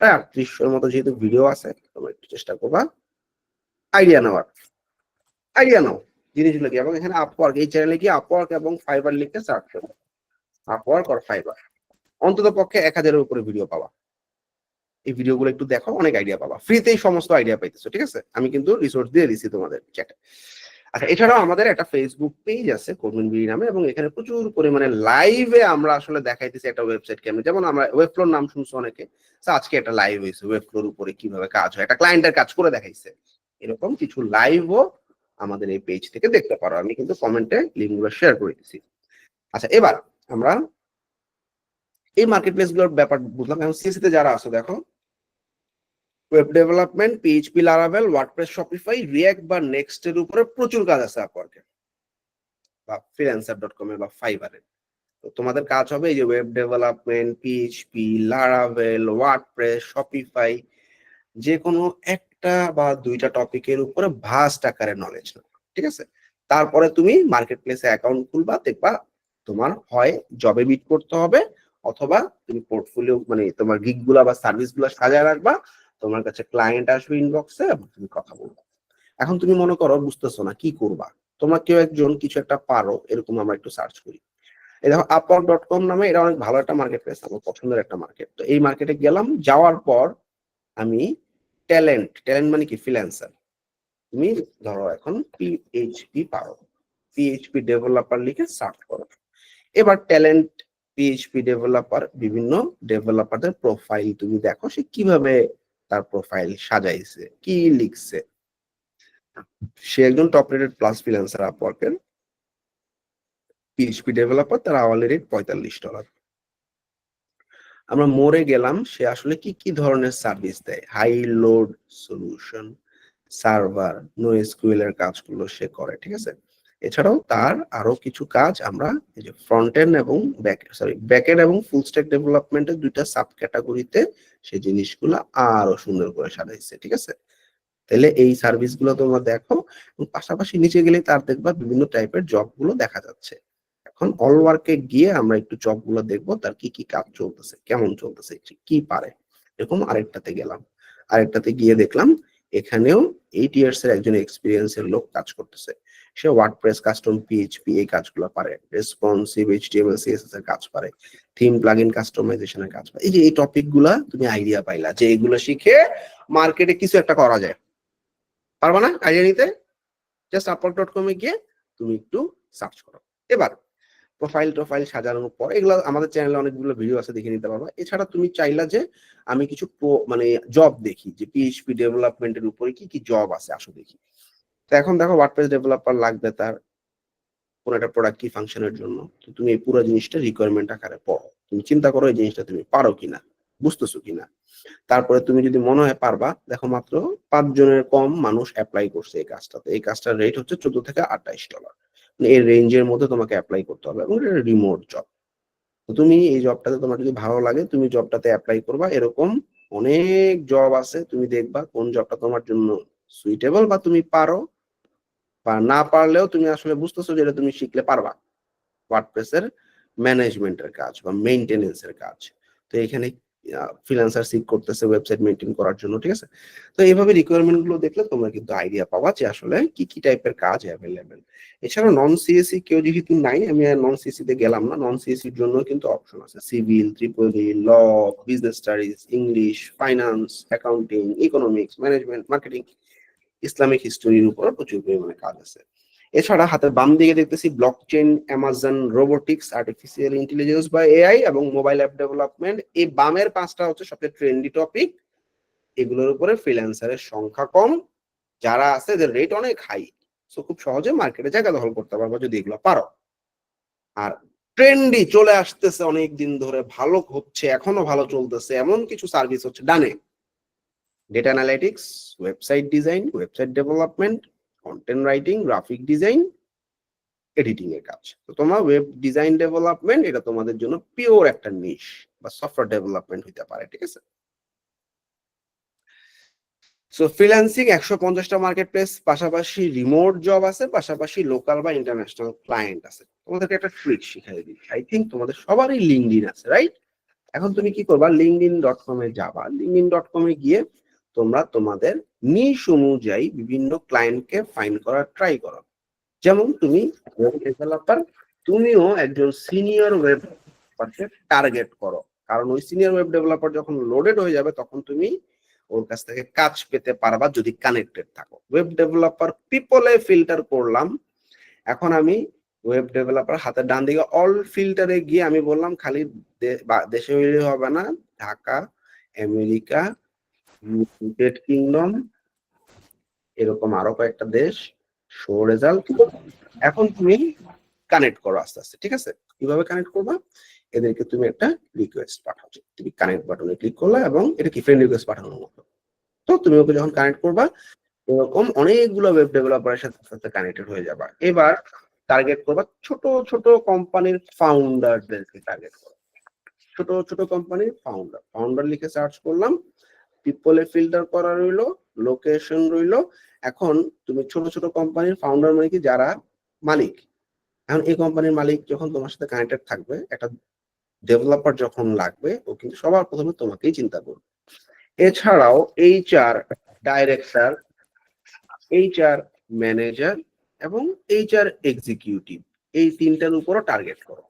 প্রায় 3800-এর মতো যেহেতু ভিডিও আছে, তোমরা একটু চেষ্টা করবা আইডিয়া নেওয়ার। আইডিয়া নাও জিনিসগুলো কি। এবং এখানে আপওয়ার্ক, এই চ্যানেলে কি আপওয়ার্ক এবং ফাইবার লিখে সার্চ করো, আপওয়ার্ক আর ফাইবার। অন্তত পক্ষে 1000-এর উপরে ভিডিও পাওয়া। এই ভিডিওগুলো একটু দেখো, অনেক আইডিয়া পাবা। ফ্রিতেই সমস্ত আইডিয়া পাইতেছো। ঠিক আছে, আমি কিন্তু রিসোর্স দিয়ে দিছি তোমাদের চ্যাটে। আচ্ছা, এছাড়াও আমাদের একটা ফেসবুক পেজ আছে কোডমেন বিডি নামে, এবং এখানে প্রচুর পরিমাণে লাইভে আমরা আসলে দেখাইতেছি একটা ওয়েবসাইট কেমন। যেমন আমরা ওয়েবফ্লোর নাম শুনছো অনেকে, আজকে একটা লাইভ হয়েছে ওয়েবফ্লোর উপরে কিভাবে কাজ হয়, একটা ক্লায়েন্টের কাজ করে দেখাইছে। এরকম কিছু লাইভও আমাদের এই পেজ থেকে দেখতে পারো। আমি কিন্তু কমেন্টে লিঙ্কগুলো শেয়ার করে দিচ্ছি। আচ্ছা, এবার আমরা এই মার্কেট প্লেস গুলোর ব্যাপার বুঝলাম। এখন সিএসসি তে যারা আছে দেখো, web development, PHP, Laravel, WordPress, Shopify, react বা নেক্সট এর উপরে প্রচুর কাজ আছে আপওয়ার্কে বা freelancer.com এ বা ফাইবারে। তো তোমাদের কাজ হবে এই যে web development, PHP, Laravel, WordPress, Shopify, যে কোনো একটা বা দুইটা টপিকের উপরে ভাস্ট আকারে নলেজ নাও। ঠিক আছে, তারপরে তুমি মার্কেট প্লেসে অ্যাকাউন্ট খুলবা, দেখবা তোমার হয় জবে বিট করতে হবে, অথবা তুমি পোর্টফোলিও মানে তোমার গিগ গুলা বা সার্ভিস গুলা সাজায় রাখবা, তোমার কাছে ক্লায়েন্ট আসবে ইনবক্সে, তুমি কথা বলবা। এখন তুমি মনে করো বুঝতেছো না কি করবা, তোমার কেউ একজন কিছু একটা পারো, এরকম আমরা একটু সার্চ করি। এই দেখো upwork.com নামে, এটা অনেক ভালো একটা মার্কেট প্লেস, আমার পছন্দের একটা মার্কেট। তো এই মার্কেটে গেলাম, যাওয়ার পর আমি ট্যালেন্ট মানে কি ফ্রিল্যান্সার, তুমি ধরো এখন PHP পারো, PHP ডেভেলপার লিখে সার্চ করো। এবার ট্যালেন্ট PHP ডেভেলপার, বিভিন্ন ডেভেলপারদের প্রোফাইল তুমি দেখো, সে কিভাবে তার প্রোফাইল সাজাইছে, কি লিখছে। সে একজন টপ রেটেড প্লাস ফ্রিল্যান্সার আপওয়ার্কের PHP ডেভেলপার, তার আওয়ারলি রেট $45। আমরা মোরে গেলাম, সে আসলে কি কি ধরনের সার্ভিস দেয়, high load solution, server, NoSQL এর কাজগুলো সে করে। ঠিক আছে, এছাড়াও তার আরো কিছু কাজ আমরা এই যে ফ্রন্ট এন্ড এবং ব্যাক এন্ড এবং ফুল স্ট্যাক ডেভেলপমেন্টের দুইটা সাব ক্যাটাগরিতে সে জিনিসগুলো আরো সুন্দর করে সাজাইছে। ঠিক আছে, তাহলে এই সার্ভিস গুলো তোমরা দেখো, এবং পাশাপাশি নিচে গেলে তার দেখবা বিভিন্ন টাইপের জব গুলো দেখা যাচ্ছে। এখন অল ওয়ার্কে গিয়ে আমরা একটু জব গুলো দেখবো তার কি কি কাজ চলতেছে, কেমন চলতেছে, কি পারে। এরকম আরেকটাতে গেলাম, আরেকটাতে গিয়ে দেখলাম এখানেও 8 ইয়ার্স এর একজন এক্সপিরিয়েন্সের লোক কাজ করতেছে। সে ওয়ার্ডপ্রেস, কাস্টম, পিএইচপি এই কাজগুলো পারে, রেসপন্সিভ এইচটিএমএল সিএসএস এর কাজ পারে, থিম প্লাগইন কাস্টমাইজেশনের কাজ পারে। এই যে এই টপিক গুলা তুমি আইডিয়া পাইলা যে এগুলো শিখে মার্কেটে কিছু একটা করা যায়, পারবা না আইডিয়া নিতে? জাস্ট upwork.com এ গিয়ে তুমি একটু সার্চ করো। এবার প্রোফাইল সাজানোর পর এগুলো আমাদের চ্যানেলে অনেকগুলো ভিডিও আছে, দেখে নিতে পারবা। এছাড়া তুমি চাইলা যে আমি কিছু মানে জব দেখি যে পিএইচপি ডেভেলপমেন্টের উপরে কি কি জব আছে, আসো দেখি। তো এখন দেখো ওয়ার্ডপ্রেস ডেভেলপার লাগবে তার কোন একটা প্রোডাক্ট কি ফাংশনের জন্য, তো তুমি এই পুরো জিনিসটা রিকোয়ারমেন্ট আকারে পড়ো, তুমি চিন্তা করো এই জিনিসটা তুমি পারো কিনা, বুঝতেছো কিনা। তারপরে তুমি যদি মনে হয় পারবা, দেখো মাত্র 5 জনের কম মানুষ অ্যাপ্লাই করছে এই কাজটাতে। এই কাজটার রেট হচ্ছে $14 থেকে $28, মানে এই রেঞ্জের মধ্যে তোমাকে অ্যাপ্লাই করতে হবে এবং এটা রিমোট জব। তো তুমি এই জবটাতে তোমার যদি ভালো লাগে তুমি জবটাতে অ্যাপ্লাই করবা। এরকম অনেক জব আছে, তুমি দেখবা কোন জবটা তোমার জন্য সুইটেবল বা তুমি পারো, বা না পারলেও তুমি আসলে বুঝতেছো যে এটা তুমি শিখলে পারবা। ওয়ার্ডপ্রেসের ম্যানেজমেন্টের কাজ বা মেইনটেনেন্সের কাজ, তো এখানে ফ্রিল্যান্সার সিক করতেছে ওয়েবসাইট মেইনটেইন করার জন্য, ঠিক আছে। তো এইভাবে রিকোয়ারমেন্ট গুলো দেখলে তোমরা কিন্তু আইডিয়া পাবা যে আসলে কি কি টাইপের কাজ অ্যাভেলেবেল। এছাড়াও নন সিএসসি কেউ যেহেতু নাই, আমি আর নন সিএসসি তে গেলাম না, নন সিএসসি এর জন্য কিন্তু অপশন আছে, civil, triple E, law, business studies, English, finance, accounting, economics, management, marketing, Islamic হিস্টোরির উপর প্রচুর পরিমাণে কাজ আছে। এছাড়া হাতের বাম দিকে দেখতেছি blockchain, Amazon robotics, artificial intelligence বা এআই এবং মোবাইল অ্যাপ ডেভেলপমেন্ট। এই বামের 5টা হচ্ছে সবচেয়ে ট্রেন্ডি টপিক, এগুলোর উপরে ফ্রিল্যান্সারের সংখ্যা কম, যারা আছে এদের রেট অনেক হাই, সো খুব সহজে মার্কেটে জায়গা দখল করতে পারবো যদি এগুলো পারো। আর ট্রেন্ডি চলে আসতেছে অনেক দিন ধরে, ভালো হচ্ছে, এখনো ভালো চলতেছে এমন কিছু সার্ভিস হচ্ছে ডানে: data analytics, website design, website development, content writing, graphic design, editing এর কাজ। তো তোমার ওয়েব ডিজাইন ডেভেলপমেন্ট এটা তোমাদের জন্য পিওর একটা নিশ, বা সফটওয়্যার ডেভেলপমেন্ট হইতে পারে, ঠিক আছে। সো ফ্রিল্যান্সিং 150টা মার্কেট প্লেস, পাশাপাশি রিমোট জব আছে, পাশাপাশি লোকাল বা ইন্টারন্যাশনাল ক্লায়েন্ট আছে। তোমাদেরকে একটা ট্রিক শিখাই দিই, আই থিঙ্ক তোমাদের সবারই লিঙ্কডইন আছে, রাইট? এখন তুমি কি করবা, linkedin.com এ যাবা। linkedin.com এ গিয়ে তোমরা তোমাদের নিশ অনুযায়ী বিভিন্ন ক্লায়েন্টকে ফাইন্ড করার ট্রাই করো। যেমন তুমি ওয়েব ডেভেলপার, তুমিও একজন সিনিয়র ওয়েব ডেভেলপারকে টার্গেট করো, কারণ ওই সিনিয়র ওয়েব ডেভেলপার যখন লোডেড হয়ে যাবে তখন তুমি ওর কাছ থেকে কাজ পেতে পারবা যদি কানেক্টেড থাকো। ওয়েব ডেভেলপার পিপলে ফিল্টার করলাম। এখন আমি ওয়েব ডেভেলপার হাতের ডান দিকে অল ফিল্টারে গিয়ে আমি বললাম খালি দেশে হইলে হবে না, ঢাকা, আমেরিকা, ইউনাইটেড কিংডম, এরকম আরো কয়েকটা দেশ, শো রেজাল্ট। এখন তুমি কানেক্ট করো আস্তে আস্তে, ঠিক আছে। কিভাবে কানেক্ট করবা, এদেরকে তুমি একটা রিকোয়েস্ট পাঠাও, তুমি কানেক্ট বাটনে ক্লিক করলা এবং এটা কি ফ্রেন্ড রিকোয়েস্ট পাঠানোর মতো। তো তুমি ওকে যখন কানেক্ট করবা এরকম অনেকগুলো ওয়েব ডেভেলপারের সাথে কানেক্টেড হয়ে যাবা। এবার টার্গেট করবা ছোট ছোট কোম্পানির ফাউন্ডারদেরকে টার্গেট করো, ছোট ছোট কোম্পানির ফাউন্ডার লিখে সার্চ করলাম, পিপলে ফিল্টার করা রইলো, লোকেশন রইলো। এখন তুমি ছোট ছোট কোম্পানির ফাউন্ডার মানে কি, যারা মালিক। এখন এই কোম্পানির মালিক যখন তোমার সাথে কানেক্টেড থাকবে, একটা ডেভেলপার যখন লাগবে ও কিন্তু সবার প্রথমে তোমাকেই চিন্তা করবে। এছাড়াও এইচআর ডাইরেক্টর, এইচআর ম্যানেজার এবং এইচআর এক্সিকিউটিভ, এই 3টার উপরও টার্গেট করো।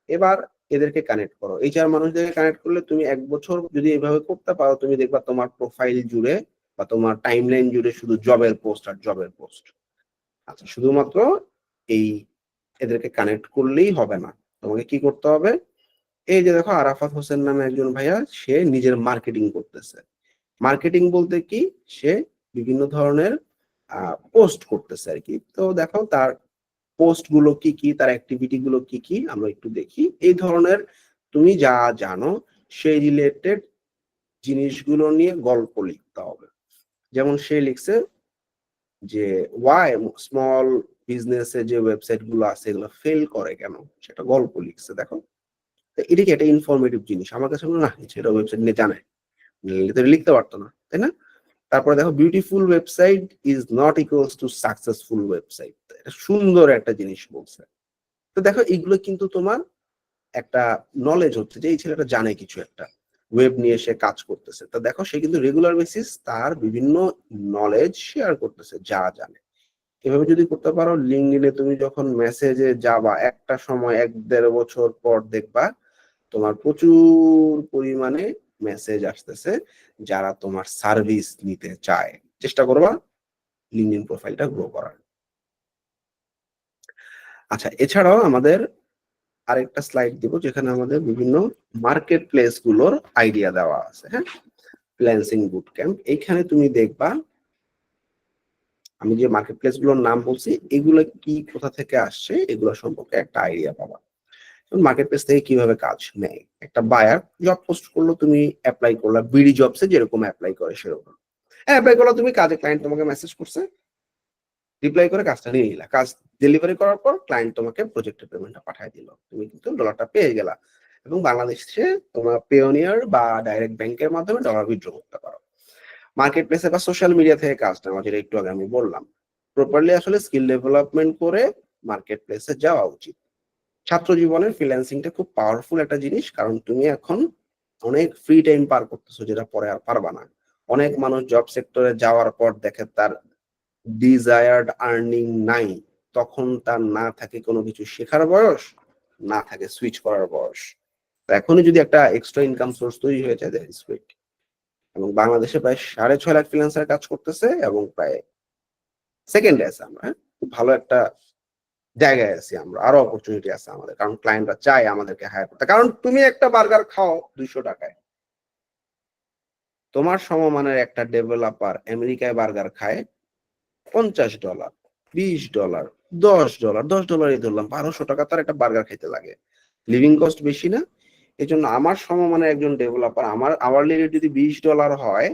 এবার এদেরকে কানেক্ট করো। এইচআর মানুষদেরকে কানেক্ট করলে তুমি 1 বছর যদি এইভাবে করতে পারো, তুমি দেখবা তোমার প্রোফাইল জুড়ে বা তোমার টাইমলাইন জুড়ে শুধু জবের পোস্ট আর জবের পোস্ট। আচ্ছা, শুধুমাত্র এই এদেরকে কানেক্ট করলেই হবে না, তোমাকে কি করতে হবে, এই যে দেখো আরাফাত হোসেন নামে একজন ভাইয়া, সে নিজের মার্কেটিং করতেছে। মার্কেটিং বলতে কি, সে বিভিন্ন ধরনের পোস্ট করতেছে আর কি। তো দেখো তার পোস্ট গুলো কি কি, তার অ্যাক্টিভিটি গুলো কি কি, আমরা একটু দেখি। এই ধরনের তুমি যা জানো সেই রিলেটেড জিনিসগুলো নিয়ে গল্প লিখতে হবে। যেমন সে লিখছে যে ওয়াই স্মল বিজনেসে যে ওয়েবসাইট গুলো আছে এগুলো ফেল করে কেন, সেটা গল্প লিখছে। দেখো এটা কি একটা ইনফরমেটিভ জিনিস, আমার কাছে মনে না সেটা ওয়েবসাইট নিয়ে জানে, লিখতে পারতো না, তাই না? তারপরে দেখো beautiful website is not equals to successful website, এটা সুন্দর একটা জিনিস বলছে। তো তো দেখো এইগুলো কিন্তু তোমার একটা নলেজ হচ্ছে যে এই ছেলেটা জানে কিছু একটা, ওয়েব নিয়ে সে কাজ করতেছে। তো দেখো সে কিন্তু রেগুলার বেসিস তার বিভিন্ন নলেজ শেয়ার করতেছে যা জানে। এভাবে যদি করতে পারো, লিঙ্কডইনে তুমি যখন মেসেজে যাবা একটা সময় 1-1.5 বছর পর দেখবা তোমার প্রচুর পরিমাণে মেসেজ আসতেছে যারা তোমার সার্ভিস নিতে চায়। চেষ্টা করবা লিঙ্কডইন প্রোফাইলটা গ্রো করার। আচ্ছা, এছাড়াও আমাদের আরেকটা স্লাইড দিব যেখানে আমাদের বিভিন্ন মার্কেট প্লেস গুলোর আইডিয়া দেওয়া আছে। হ্যাঁ, ফ্রিল্যান্সিং বুট ক্যাম্প, এইখানে তুমি দেখবা আমি যে মার্কেট প্লেস গুলোর নাম বলছি এগুলো কি কোথা থেকে আসছে এগুলো সম্পর্কে একটা আইডিয়া পাবা। মার্কেট প্লেস থেকে কিভাবে কাজ নেয়, একটা বায়ার জব পোস্ট করলো, তুমি অ্যাপ্লাই করলা, বিডি জবসে যেরকম অ্যাপ্লাই করে সেরকম অ্যাপ্লাই করলো তুমি, কাজে ক্লায়েন্ট তোমাকে মেসেজ করছে, রিপ্লাই করে কাজটা নিয়ে নিলা, কাজ ডেলিভারি করার পর ক্লায়েন্ট তোমাকে প্রজেক্টের পেমেন্টটা পাঠিয়ে দিল, তুমি কিন্তু ডলারটা পেয়ে গেলা এবং বাংলাদেশে তোমার পেওনিয়ার বা ডাইরেক্ট ব্যাংকের মাধ্যমে ডলার উইথড্র করতে পারো। মার্কেট প্লেসে বা সোশ্যাল মিডিয়া থেকে কাজ নেওয়া, যেটা একটু আগে আমি বললাম, প্রপারলি আসলে স্কিল ডেভেলপমেন্ট করে মার্কেট প্লেসে যাওয়া উচিত। ছাত্র জীবনের ফ্রিল্যান্সিংটা খুব পাওয়ারফুল একটা জিনিস, কারণ তুমি এখন অনেক ফ্রি টাইম পার করতেছো যেটা পরে আর পারবা না। অনেক মানুষ জব সেক্টরে যাওয়ার পর দেখে তার ডিজায়ার্ড আর্নিং নাই, তখন তার না থাকে কোনো কিছু শেখার বয়স, না থাকে সুইচ করার বয়স। তো এখনই যদি একটা এক্সট্রা ইনকাম সোর্স তৈরি হয়ে যায়, দ্যাট ইজ গ্রেট। এবং বাংলাদেশে প্রায় 6.5 লাখ ফ্রিল্যান্সার কাজ করতেছে এবং প্রায় সেকেন্ডে আছে আমরা। খুব ভালো একটা জায়গায় আছি আমরা, আরো অপরচুনিটি আছে আমাদের, কারণ ক্লায়েন্টরা চায় আমাদেরকে হায়ার করতে। কারণ তুমি একটা বার্গার খাও 200 টাকায়, তোমার সমমানের একটা ডেভেলপার আমেরিকায় বার্গার খায় $50, $20, $10, $10 ধরলাম, 1200 টাকা তার একটা বার্গার খেতে লাগে। লিভিং কস্ট বেশি না? এই জন্য আমার সমমানের একজন ডেভেলপার, আমার আওয়ারলি রেট যদি $20 হয়,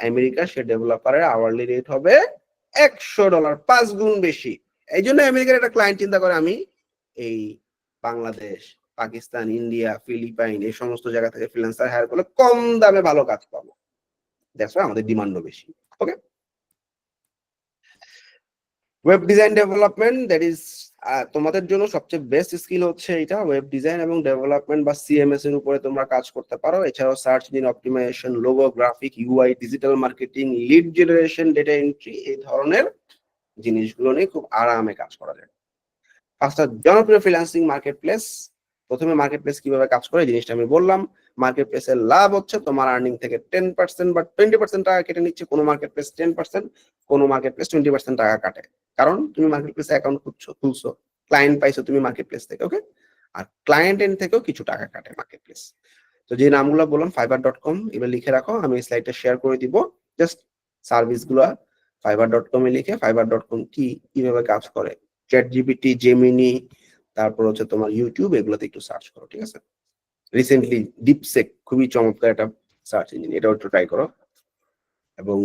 আমেরিকা সে ডেভেলপারের আওয়ারলি রেট হবে $100, 5 গুণ বেশি। এই জন্য আমেরিকার একটা ক্লায়েন্ট চিন্তা করে আমি এই বাংলাদেশ, পাকিস্তান, ইন্ডিয়া, ফিলিপাইন এই সমস্ত জায়গা থেকে ফ্রিল্যান্সার হায়ার করলে কম দামে ভালো কাজ পাবো। দ্যাটস ওয়াই আমাদের ডিমান্ডও বেশি। Okay, web design development, that is তোমাদের জন্য সবচেয়ে বেস্ট স্কিল হচ্ছে এটা, ওয়েব ডিজাইন এবং ডেভেলপমেন্ট বা সিএমএস এর উপরে তোমরা কাজ করতে পারো। এছাড়াও search engine optimization, logo, graphic, UI, digital marketing, lead generation, data entry, এই ধরনের জিনিসগুলো নিয়ে খুব আরামে কাজ করা যায়। পাঁচটা জনপ্রিয় ফ্রিল্যান্সিং মার্কেট প্লেস। প্রথমে মার্কেট প্লেস কিভাবে কাজ করে জিনিসটা আমি বললাম। মার্কেট প্লেসের লাভ হচ্ছে তোমার আর্নিং থেকে 10% বা 20% টাকা কেটে নিচ্ছে, কোনো মার্কেট প্লেস 10%, কোনো মার্কেট প্লেস 20% টাকা কাটে, কারণ তুমি মার্কেট প্লেসে অ্যাকাউন্ট খুলছো, ক্লায়েন্ট পাইছো তুমি মার্কেট প্লেস থেকে। ওকে, আর ক্লায়েন্ট এন্ড থেকেও কিছু টাকা কাটে মার্কেট প্লেস। তো যে নামগুলো বললাম fiverr.com, এবার লিখে রাখো, আমি স্লাইডটা শেয়ার করে দিব। জাস্ট সার্ভিসগুলো fiverr.com এ লিখে fiverr.com কি কিভাবে কাজ করে, ChatGPT, জেমিনি, তারপর হচ্ছে তোমার ইউটিউব, এগুলোতে একটু সার্চ করো। ঠিক আছে, রিসেন্টলি ডিপসেক খুবই চমৎকার একটা সার্চ ইঞ্জিন, এটাও একটু ট্রাই করো এবং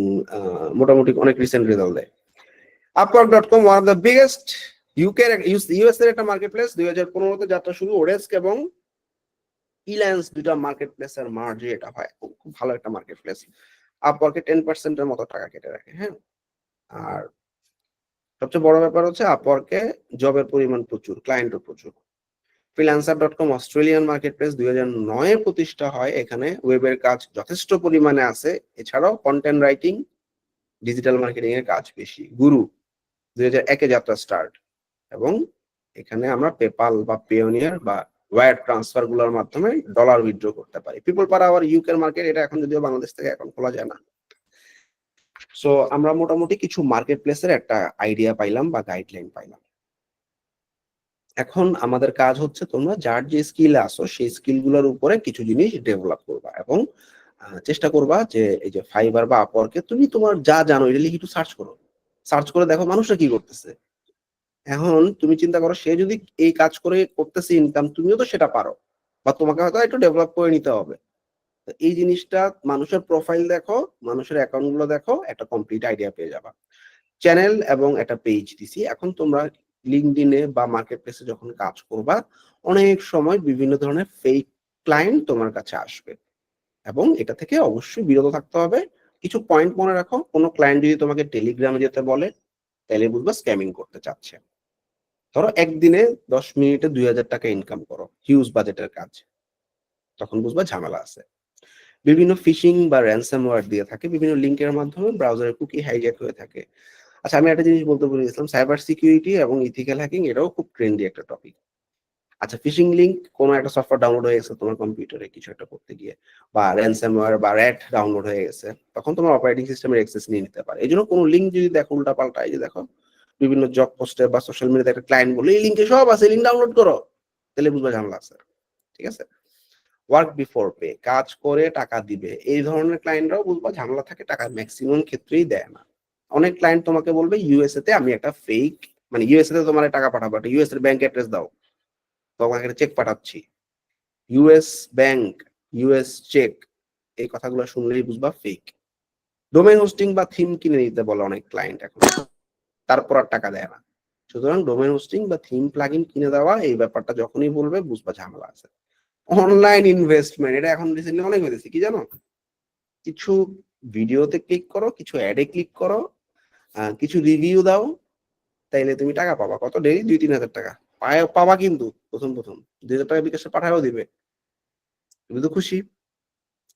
মোটামুটি অনেক রিসেন্ট রেজাল্ট দেয়। Upwork.com, one of the biggest US এর একটা মার্কেট প্লেস। 2015-তে যাত্রা শুরু, ওডেস্ক এবং ইল্যান্স দুটা মার্কেট প্লেসের মার্জে এটা হয়, খুব ভালো একটা মার্কেট প্লেস। আপওয়ার্কে 10% এর মতো টাকা কেটে রাখে। হ্যাঁ, আর সবচেয়ে বড় ব্যাপার হচ্ছে আপওয়ার্কে জবের পরিমাণ প্রচুর, ক্লায়েন্টও প্রচুর। ফ্রিল্যান্সার.com অস্ট্রেলিয়ান মার্কেট প্লেস, 2009-এ প্রতিষ্ঠা হয়। এখানে ওয়েবের কাজ যথেষ্ট পরিমাণে আছে, এছাড়াও কন্টেন্ট রাইটিং, ডিজিটাল মার্কেটিং এর কাজ বেশি। গুরু 2001-এ যাত্রা স্টার্ট, এবং এখানে আমরা পেপাল বা পেওনিয়ার বা ওয়্যার ট্রান্সফার গুলোর মাধ্যমে ডলার উইথড্র করতে পারি। People per hour UK market, এটা এখন যদিও বাংলাদেশ থেকে এখন খোলা যায় না। সো আমরা মোটামুটি কিছু মার্কেট প্লেসের একটা আইডিয়া পাইলাম বা গাইডলাইন পাইলাম। এখন আমাদের কাজ হচ্ছে তোমরা যার যে স্কিল আসো সেই স্কিল গুলোর উপরে কিছু জিনিস ডেভেলপ করবা এবং চেষ্টা করবা যে এই যে ফাইবার বা আপওয়ার্কে তুমি তোমার যা জানো এটা লিখে একটু সার্চ করো, সার্চ করে দেখো মানুষরা কি করতেছে। এখন তুমি চিন্তা করো, সে যদি এই কাজ করে করতেছে ইনকাম, তুমিও তো সেটা পারো, বা তোমাকে হয়তো একটু ডেভেলপ করে নিতে হবে। এই জিনিসটা মানুষের প্রোফাইল দেখো, মানুষের অ্যাকাউন্ট গুলো দেখো, একটা কমপ্লিট আইডিয়া পেয়ে যাবা। চ্যানেল এবং একটা পেজ দিছি। এখন তোমরা লিঙ্কডইনে বা মার্কেট প্লেসে যখন কাজ করবা, অনেক সময় বিভিন্ন ধরনের ফেক ক্লায়েন্ট তোমার কাছে আসবে এবং এটা থেকে অবশ্যই বিরত থাকতে হবে। কিছু পয়েন্ট মনে রাখো, কোনো ক্লায়েন্ট যদি তোমাকে টেলিগ্রামে যেতে বলে তাহলে বুঝবা স্ক্যামিং করতে চাচ্ছে। ধরো একদিনে 10 মিনিটে 2,000 টাকা ইনকাম করো, হিউজ বাজেটের কাজ, তখন বুঝবা ঝামেলা আছে। বিভিন্ন ফিশিং বা র্যানসামওয়্যার দিয়ে থাকে, বিভিন্ন লিঙ্কের মাধ্যমে ব্রাউজারের কুকি হাইজ্যাক হয়ে থাকে। আচ্ছা, আমি একটা জিনিস বলতে ভুলে গেছিলাম, সাইবার সিকিউরিটি এবং ইথিক্যাল হ্যাকিং এটাও খুব ট্রেন্ডি একটা টপিক। আচ্ছা, ফিশিং লিংক, কোনো একটা সফটওয়্যার ডাউনলোড হয়ে গেছে তোমার কম্পিউটারে কিছু একটা করতে গিয়ে, বা র্যানসামওয়্যার বা র্যাট ডাউনলোড হয়ে গেছে, তখন তোমার অপারেটিং সিস্টেমের অ্যাক্সেস নিয়ে নিতে পারে। এই জন্য কোনো লিঙ্ক যদি দেখো উল্টা পাল্টা, এই যে দেখো বিভিন্ন জব পোস্টে বা সোশ্যাল মিডিয়াতে একটা ক্লায়েন্ট বলে এই লিঙ্কে সব আছে, লিঙ্ক ডাউনলোড করো, তাহলে বুঝবা ঝামেলা আছে। ঠিক আছে, ওয়ার্ক বিফোর পে, কাজ করে টাকা দিবে, এই ধরনের ক্লায়েন্টরাও বুঝবা ঝামেলা থাকে, টাকা ম্যাক্সিমাম ক্ষেত্রেই দেয় না। অনেক ক্লায়েন্ট তোমাকে বলবে ইউএসএ তে আমি একটা ফেক, মানে ইউএসএ তে তোমার টাকা পাঠাবো, একটা ইউএস এর ব্যাংক অ্যাড্রেস দাও, তোমাকে একটা চেক পাঠাচ্ছি, ইউএস ব্যাংক, ইউএস চেক, এই কথাগুলো শুনলেই বুঝবা ফেক। ডোমেইন হোস্টিং বা থিম কিনে নিতে বলে অনেক ক্লায়েন্ট এখন, তারপর আর টাকা দেয় না। সুতরাং ডোমেইন হোস্টিং বা থিম প্লাগইন কিনে দেওয়া, এই ব্যাপারটা যখনই বলবে বুঝবা ঝামেলা আছে। অনলাইন ইনভেস্টমেন্ট, এটা এখন রিসেন্টলি অনেক হয়েছে, কি জানো, কিছু ভিডিওতে ক্লিক করো, কিছু অ্যাডে ক্লিক করো, কিছু রিভিউ দাও, তাইলে তুমি টাকা পাবা। কত ডেলি? 2-3 হাজার টাকা পাবা, কিন্তু প্রথম প্রথম 2,000 টাকা বিকাশে পাঠাও দিবে, তুমি তো খুশি।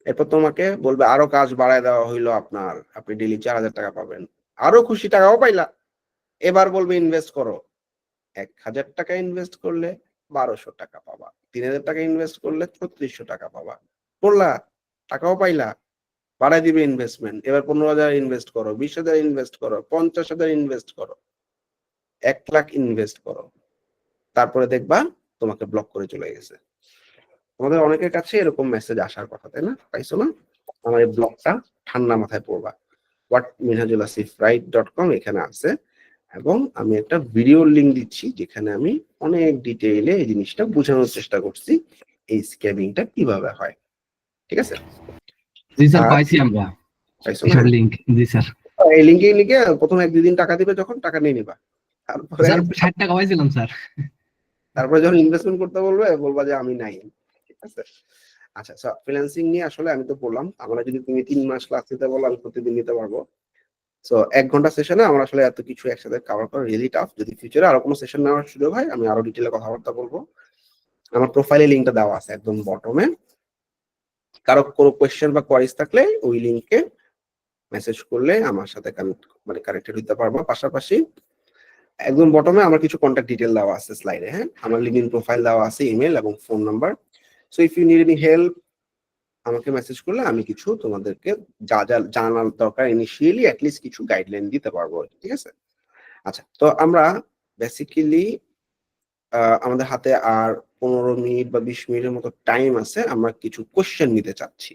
এরপর তোমাকে বলবে আরো কাজ বাড়ায় দেওয়া হইলো আপনার, আপনি ডেলি 4,000 টাকা পাবেন, আরো খুশি, টাকাও পাইলা। এবার বলবে ইনভেস্ট করো, 1,000 টাকা ইনভেস্ট করলে 1,200 টাকা পাবা, 3,000 টাকা ইনভেস্ট করলে 3,400 টাকা পাবা, করলা, টাকাও পাইলা, বাড়াই দিবে ইনভেস্টমেন্ট। এবার 15,000 ইনভেস্ট করো, 20,000 ইনভেস্ট করো, 50,000 ইনভেস্ট করো, 1 লাখ ইনভেস্ট করো, তারপরে দেখবা তোমাকে ব্লক করে চলে গেছে। তোমাদের অনেকের কাছে এরকম মেসেজ আসার কথা, তাই না? পাইছো না? আমার এই ব্লগটা ঠান্ডা মাথায় পড়বা, whatminhajulasiffright.com, এখানে আছে, এবং আমি একটা ভিডিও লিংক দিচ্ছি যেখানে আমি অনেক ডিটেইলে এই জিনিসটা বোঝানোর চেষ্টা করছি, এই স্ক্যামিংটা কিভাবে হয়। ঠিক আছে, জি স্যার, আর পাইছি আমরা পাইছো না? এসব লিংক। জি স্যার। এই লিঙ্কে লিখে প্রথম 1-2 দিন টাকা দিবে, যখন টাকা নিয়ে নিবা, তারপরে স্যার 60 টাকা পাইছিলাম স্যার। তারপরে যখন ইনভেস্টমেন্ট করতে বলবে বলবা যে আমি নাই। ঠিক আছে, আচ্ছা, ফ্রিল্যান্সিং নিয়ে আসলে আমি তো বললাম, আমরা যদি তুমি 3 মাস ক্লাস নিতে বলো, আমি প্রতিদিন নিতে পারবো। সো 1 ঘন্টা সেশনে আমার আসলে এত কিছু একসাথে কভার করা রিয়েলি টাফ। যদি ফিউচারে আরো কোনো সেশন নেওয়ার সুযোগ হয়, আমি আরো ডিটেইলে কথাবার্তা বলবো। আমার প্রোফাইলে লিংকটা দেওয়া আছে একদম বটমে, কারো কোনো কোয়েশ্চেন বা কোয়ারিজ থাকলে ওই লিংকে মেসেজ করলে আমার সাথে কানেক্টেড হতে পারবো। পাশাপাশি একদম বটমে আমার কিছু কন্ট্যাক্ট ডিটেইল দেওয়া আছে স্লাইডে, হ্যাঁ, আমার লিঙ্কডিন প্রোফাইল দেওয়া আছে, ইমেল এবং phone number. So if you need any help, আমাকে মেসেজ করলে আমি কিছু তোমাদেরকে যা যা জানার দরকার ইনিশিয়ালি অ্যাটলিস্ট কিছু গাইডলাইন দিতে পারবো। ঠিক আছে, আচ্ছা, তো আমরা বেসিক্যালি আমাদের হাতে আর 15 মিনিট বা 20 মিনিটের মতো টাইম আছে, আমরা কিছু কোশ্চেন নিতে চাচ্ছি।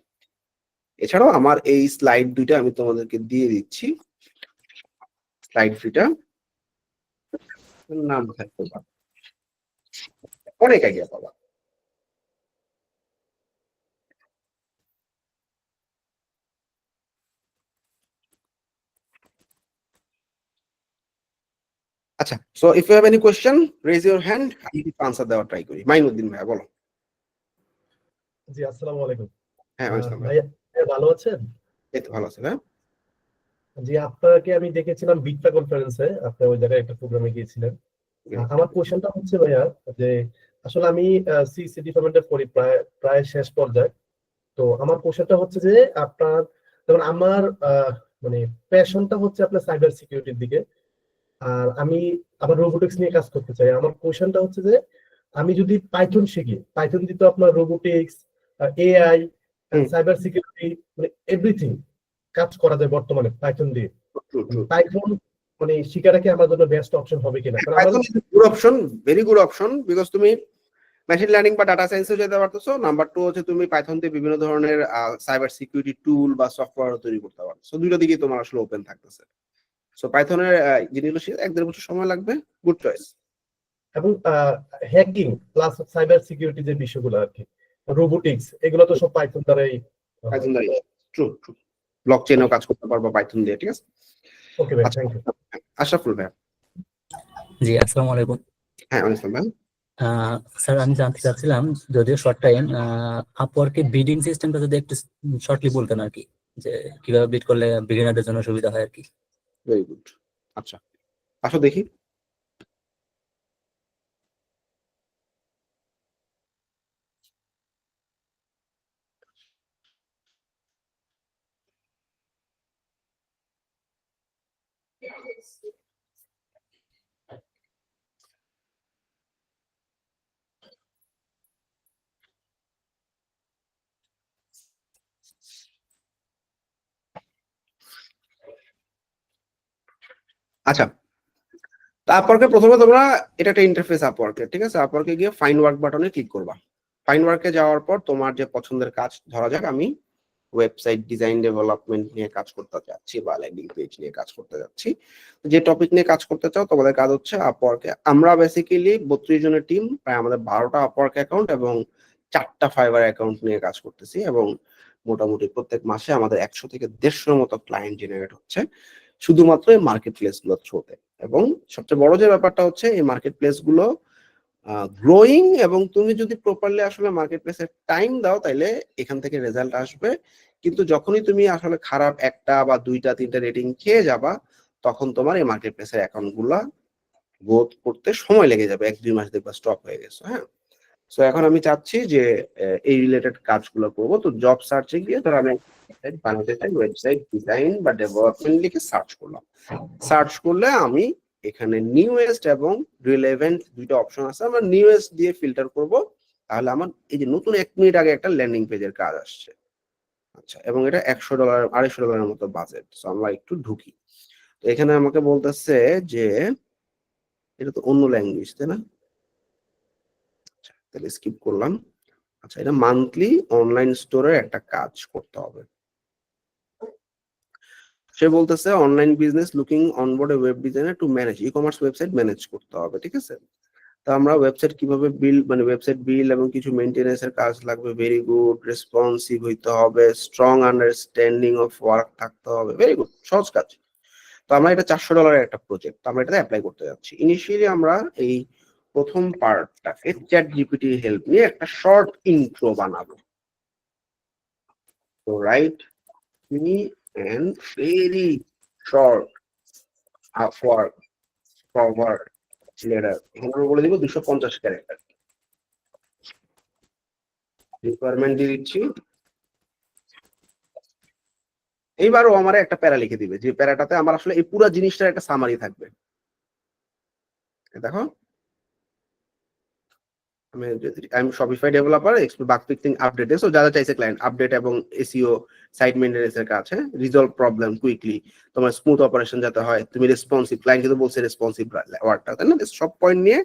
এছাড়াও আমার এই স্লাইড দুইটা আমি তোমাদেরকে দিয়ে দিচ্ছি, স্লাইড দুইটা নাম থাকতে পারে, অনেক আইডিয়া পাবা। আচ্ছা, so if you have any question raise your hand, আমি আনসার দেওয়ার ট্রাই করি। মাইনুদ্দিন ভাইয়া, বলো। জি, আসসালামু আলাইকুম। হ্যাঁ, আসসালাম ভাই, ভাইয়া, ভালো আছেন? এই তো ভালো আছে। হ্যাঁ, জি, আপনাকে আমি দেখেছিলাম বিটটা কনফারেন্সে, আপনি ওই জায়গায় একটা প্রোগ্রামে গিয়েছিলেন। আমার কোশ্চেনটা হচ্ছে ভাইয়া, যে আসলে আমি সিসি ডিপার্টমেন্টে পড়ি, প্রায় প্রায় শেষ পর্যায়ে। তো আমার কোশ্চেনটা হচ্ছে যে আপনার, যেমন আমার মানে প্যাশনটা হচ্ছে আপনার সাইবার সিকিউরিটির দিকে, আর আমি আবার রোবোটিক্স নিয়ে কাজ করতে চাই। আমার কোশ্চেনটা হচ্ছে যে আমি যদি পাইথন শিখি, পাইথন দিয়ে তো আপনার রোবোটিক্স, এআই, সাইবার সিকিউরিটি, মানে এভরিথিং কাজ করা যায় বর্তমানে পাইথন দিয়ে। পাইথন মানে শিখাটা কি আমার জন্য বেস্ট অপশন হবে কিনা? কারণ আমার Python is good option, very good option, because তুমি মেশিন লার্নিং বা ডাটা সায়েন্সে যেতে পারতেছো। নাম্বার 2 হচ্ছে তুমি পাইথন দিয়ে বিভিন্ন ধরনের সাইবার সিকিউরিটি টুল বা সফটওয়্যার তৈরি করতে পারছো। দুটো দিকেই তোমার আসলে ওপেন থাকতেছে। সো পাইথনের জিনিসগুলো শিখতে 1-1.5 বছর সময় লাগবে। Good choice. এবং হ্যাকিং প্লাস সাইবার সিকিউরিটি যে বিষয়গুলো আর কি, রোবোটিক্স, এগুলো তো সব পাইথন দ্বারাই। পাইথন দিয়ে ট্রু ট্রু ব্লকচেইনেও কাজ করতে পারবো পাইথন দিয়ে। ঠিক আছে, ওকে ভাই, আচ্ছা, থ্যাংক ইউ। আশরাফুল ভাই। জি, আসসালামু আলাইকুম। হ্যাঁ, আসসালাম ভাই। স্যার, আমি জানতে চাচ্ছিলাম, যদিও শর্ট টাইম, আপওয়ার্কে বিডিং সিস্টেমটা যদি একটু শর্টলি বলতেন আর কি, যে কিভাবে বিড করলে বিগিনারদের জন্য সুবিধা হয় আর কি। Very good. আচ্ছা, আসো দেখি। আচ্ছা, আপওয়ার্কে প্রথমে তোমরা এটা একটা ইন্টারফেস আপওয়ার্কে, ঠিক আছে? আপওয়ার্কে গিয়ে ফাইন্ড ওয়ার্ক বাটনে ক্লিক করবা। ফাইন্ড ওয়ার্কে যাওয়ার পর তোমার যে পছন্দের কাজ, ধরা যাক আমি ওয়েবসাইট ডিজাইন ডেভেলপমেন্ট নিয়ে কাজ করতে যাচ্ছি বা ল্যান্ডিং পেজ নিয়ে কাজ করতে যাচ্ছি, যে টপিক নিয়ে কাজ করতে চাও তোমাদের কাজ হচ্ছে আপওয়ার্কে। আমরা বেসিক্যালি 32 জনের টিম, প্রায় আমাদের 12টা আপওয়ার্ক অ্যাকাউন্ট এবং 4টা ফাইবার অ্যাকাউন্ট নিয়ে কাজ করতেছি, এবং মোটামুটি প্রত্যেক মাসে আমাদের 100 থেকে 150 মতো ক্লায়েন্ট জেনারেট হচ্ছে শুধুমাত্র এই মার্কেট প্লেস গুলোর থ্রুতে। এবং সবচেয়ে বড় যে ব্যাপারটা হচ্ছে এই মার্কেট প্লেস গুলো গ্রোয়িং, এবং তুমি যদি প্রপারলি আসলে মার্কেট প্লেসের টাইম দাও তাইলে এখান থেকে রেজাল্ট আসবে। কিন্তু যখনই তুমি আসলে খারাপ একটা বা দুইটা তিনটা রেটিং খেয়ে যাবা, তখন তোমার এই মার্কেট প্লেসের অ্যাকাউন্ট গুলা গ্রোথ করতে সময় লেগে যাবে, 1-2 মাস দেখবা স্টপ হয়ে গেছে। হ্যাঁ, সো এখন আমি চাচ্ছি যে এই রিলেটেড কাজগুলো করবো। তো জব সার্চে গিয়ে ধর আমি বানাতে চাই ওয়েবসাইট ডিজাইন বা ডেভেলপমেন্ট লিখে সার্চ করলাম। সার্চ করলে আমি এখানে নিউয়েস্ট এবং রিলেভেন্ট দুইটা অপশন আছে, আমরা নিউয়েস্ট দিয়ে ফিল্টার করব। তাহলে আমার এই যে নতুন 1 মিনিট আগে একটা ল্যান্ডিং পেজের কাজ আসছে। আচ্ছা, এবং এটা $100 $250 মতো বাজেট। সো আমরা একটু ঢুকি। তো এখানে আমাকে বলতেছে যে এটা তো অন্য ল্যাঙ্গুয়েজ, তাই না? আচ্ছা, তাহলে স্কিপ করলাম। আচ্ছা, এটা মান্থলি অনলাইন স্টোরে একটা কাজ করতে হবে। সে বলতেছে online business looking onboard A web designer to manage e commerce website manage করতে হবে, ঠিক আছে? তো আমরা ওয়েবসাইট কিভাবে বিল্ড, মানে ওয়েবসাইট বিল্ড এবং কিছু মেইনটেনেন্স এর কাজ লাগবে, ভেরি গুড রেসপন্সিভ হইতে হবে, স্ট্রং আন্ডারস্ট্যান্ডিং অফ ওয়ার্ক থাকতে হবে, ভেরি গুড, সহজ কাজ। তো আমরা এটা $400 একটা প্রজেক্ট, তো আমরা এটাতে অ্যাপ্লাই করতে যাচ্ছি। ইনিশিয়ালি আমরা এই প্রথম পার্টটাকে চ্যাট জিপিটি হেল্প নিয়ে একটা শর্ট ইন্ট্রো বানাবো। তো write me and very short upward forward letter, এখানে বলে দিব 250 ক্যারেক্টার। রিকোয়ারমেন্ট দিয়ে দিচ্ছি। এইবারও আমার একটা প্যারা লিখে দিবে, যে প্যারাটাতে আমার আসলে এই পুরো জিনিসটার একটা সামারি থাকবে। দেখো, আমি Shopify developer, bug fixing update, so যারা চাইছে ক্লায়েন্ট আপডেট এবং এসইও সাইট মেইনটেনেন্স এর কাছে, রিজলভ প্রবলেম কুইকলি, তোমার স্মুথ অপারেশন যাতে হয়, তুমি রেসপন্সিভ, ক্লায়েন্ট কিন্তু বলছে রেসপন্সিভ ওয়ার্ডটা, তাই না? সব পয়েন্ট নিয়ে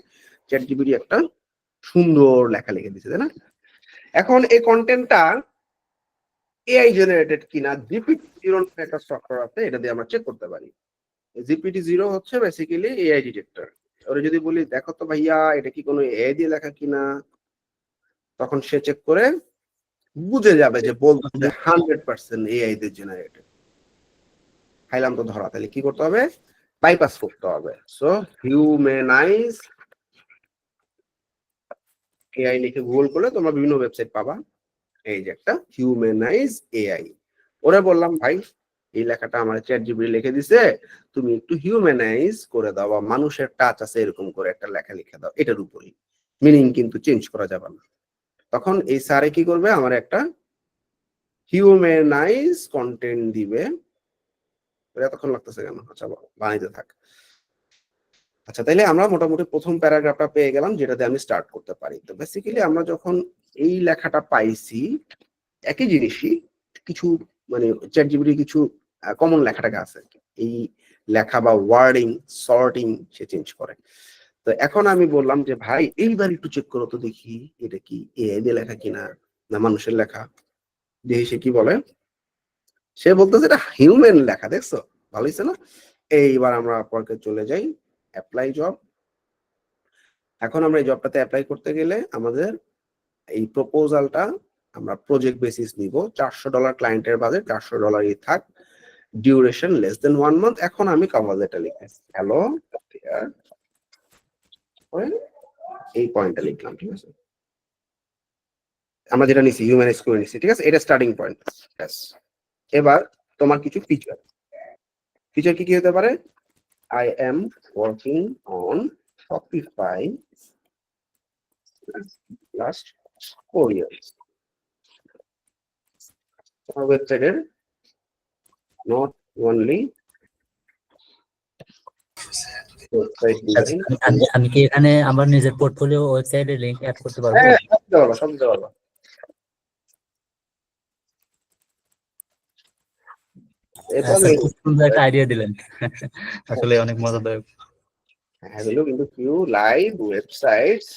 চ্যাট জিপিটি একটা সুন্দর লেখা লিখে দিচ্ছে, তাই না? এখন এই কন্টেন্টটা এআই জেনারেটেড কিনা GPT-0 একটা সফটওয়্যার আছে, এটা দিয়ে আমরা চেক করতে পারি। GPT-0 হচ্ছে বেসিক্যালি এআই ডিটেক্টর। ওরে যদি বলি দেখো তো ভাইয়া এটা কি কোনো এআই দিয়ে লেখা কিনা, তখন সে চেক করে বুঝে যাবে যে বলতে 100% এআই দিয়ে জেনারেটেড। খাইলাম তো ধরা, তাহলে কি করতে হবে? বাইপাস করতে হবে। সো হিউম্যানাইজ এআই লিখে গুগল করলে তোমরা বিভিন্ন ওয়েবসাইট পাবা। এই যে একটা হিউম্যানাইজ এআই, ওরে বললাম ভাই এই লেখাটা আমার চ্যাট জিপিটি লিখে দিছে, তুমি একটু হিউম্যানাইজ করে দাও বা মানুষের টাচ আছে এরকম করে একটা লেখা লিখে দাও, এটার উপরই, মিনিং কিন্তু চেঞ্জ করা যাবে না। তখন এই স্যারে কি করবে, আমার একটা হিউম্যানাইজ কন্টেন্ট দিবে। এতক্ষণ লাগতেছে কেন? আচ্ছা বানাইতে থাক। আচ্ছা, তাইলে আমরা মোটামুটি প্রথম প্যারাগ্রাফটা পেয়ে গেলাম, যেটাতে আমি স্টার্ট করতে পারি। তো বেসিক্যালি আমরা যখন এই লেখাটা পাইছি, একই জিনিসই কিছু মানে চ্যাট জিপিটি কিছু কমন লেখাটাকে আছে, এই লেখা বা ওয়ার্ডিং সর্টিং সে চেঞ্জ করে। তো এখন আমি বললাম যে ভাই এইবার একটু চেক করো তো দেখি এটা কি এআই দিয়ে লেখা কিনা না মানুষের লেখা। দেখি সে কি বলে। সে বলতেছে এটা হিউম্যান লেখা, দেখছো? ভালো হয়েছে না? এইবার আমরা পরকে চলে যাই অ্যাপ্লাই জব। এখন আমরা এই জবটাতে অ্যাপ্লাই করতে গেলে আমাদের এই প্রপোজালটা আমরা প্রজেক্ট বেসিস নিব। $400 ক্লায়েন্টের বাজেট, $400 থাক, ডিউরেশন লেস দেন 1 মান্থ। এখন আমি কভার লেটার লিখেছি হ্যালো, এই পয়েন্টটা লিখলাম, ঠিক আছে? আমরা যেটা নিছি হিউম্যানাইজ করে নিছি, ঠিক আছে? এটা স্টার্টিং পয়েন্ট। এবার তোমার কিছু ফিচার কি কি হতে পারে? I am working on Shopify last 4 years. Our website not only website আচ্ছা, ডিজাইন। আমি কি এখানে আমার নিজের পোর্টফোলিও ওয়েবসাইটের লিংক অ্যাড করতে পারবো? হ্যাঁ, সব দিতে পারবা, সব দিতে পারবা। এরপর স্যার, খুব সুন্দর একটা আইডিয়া দিলেন। আসলে অনেক মজাদায়ক। হ্যাঁ, এগুলো কিন্তু কিউ লাইভ ওয়েবসাইটস।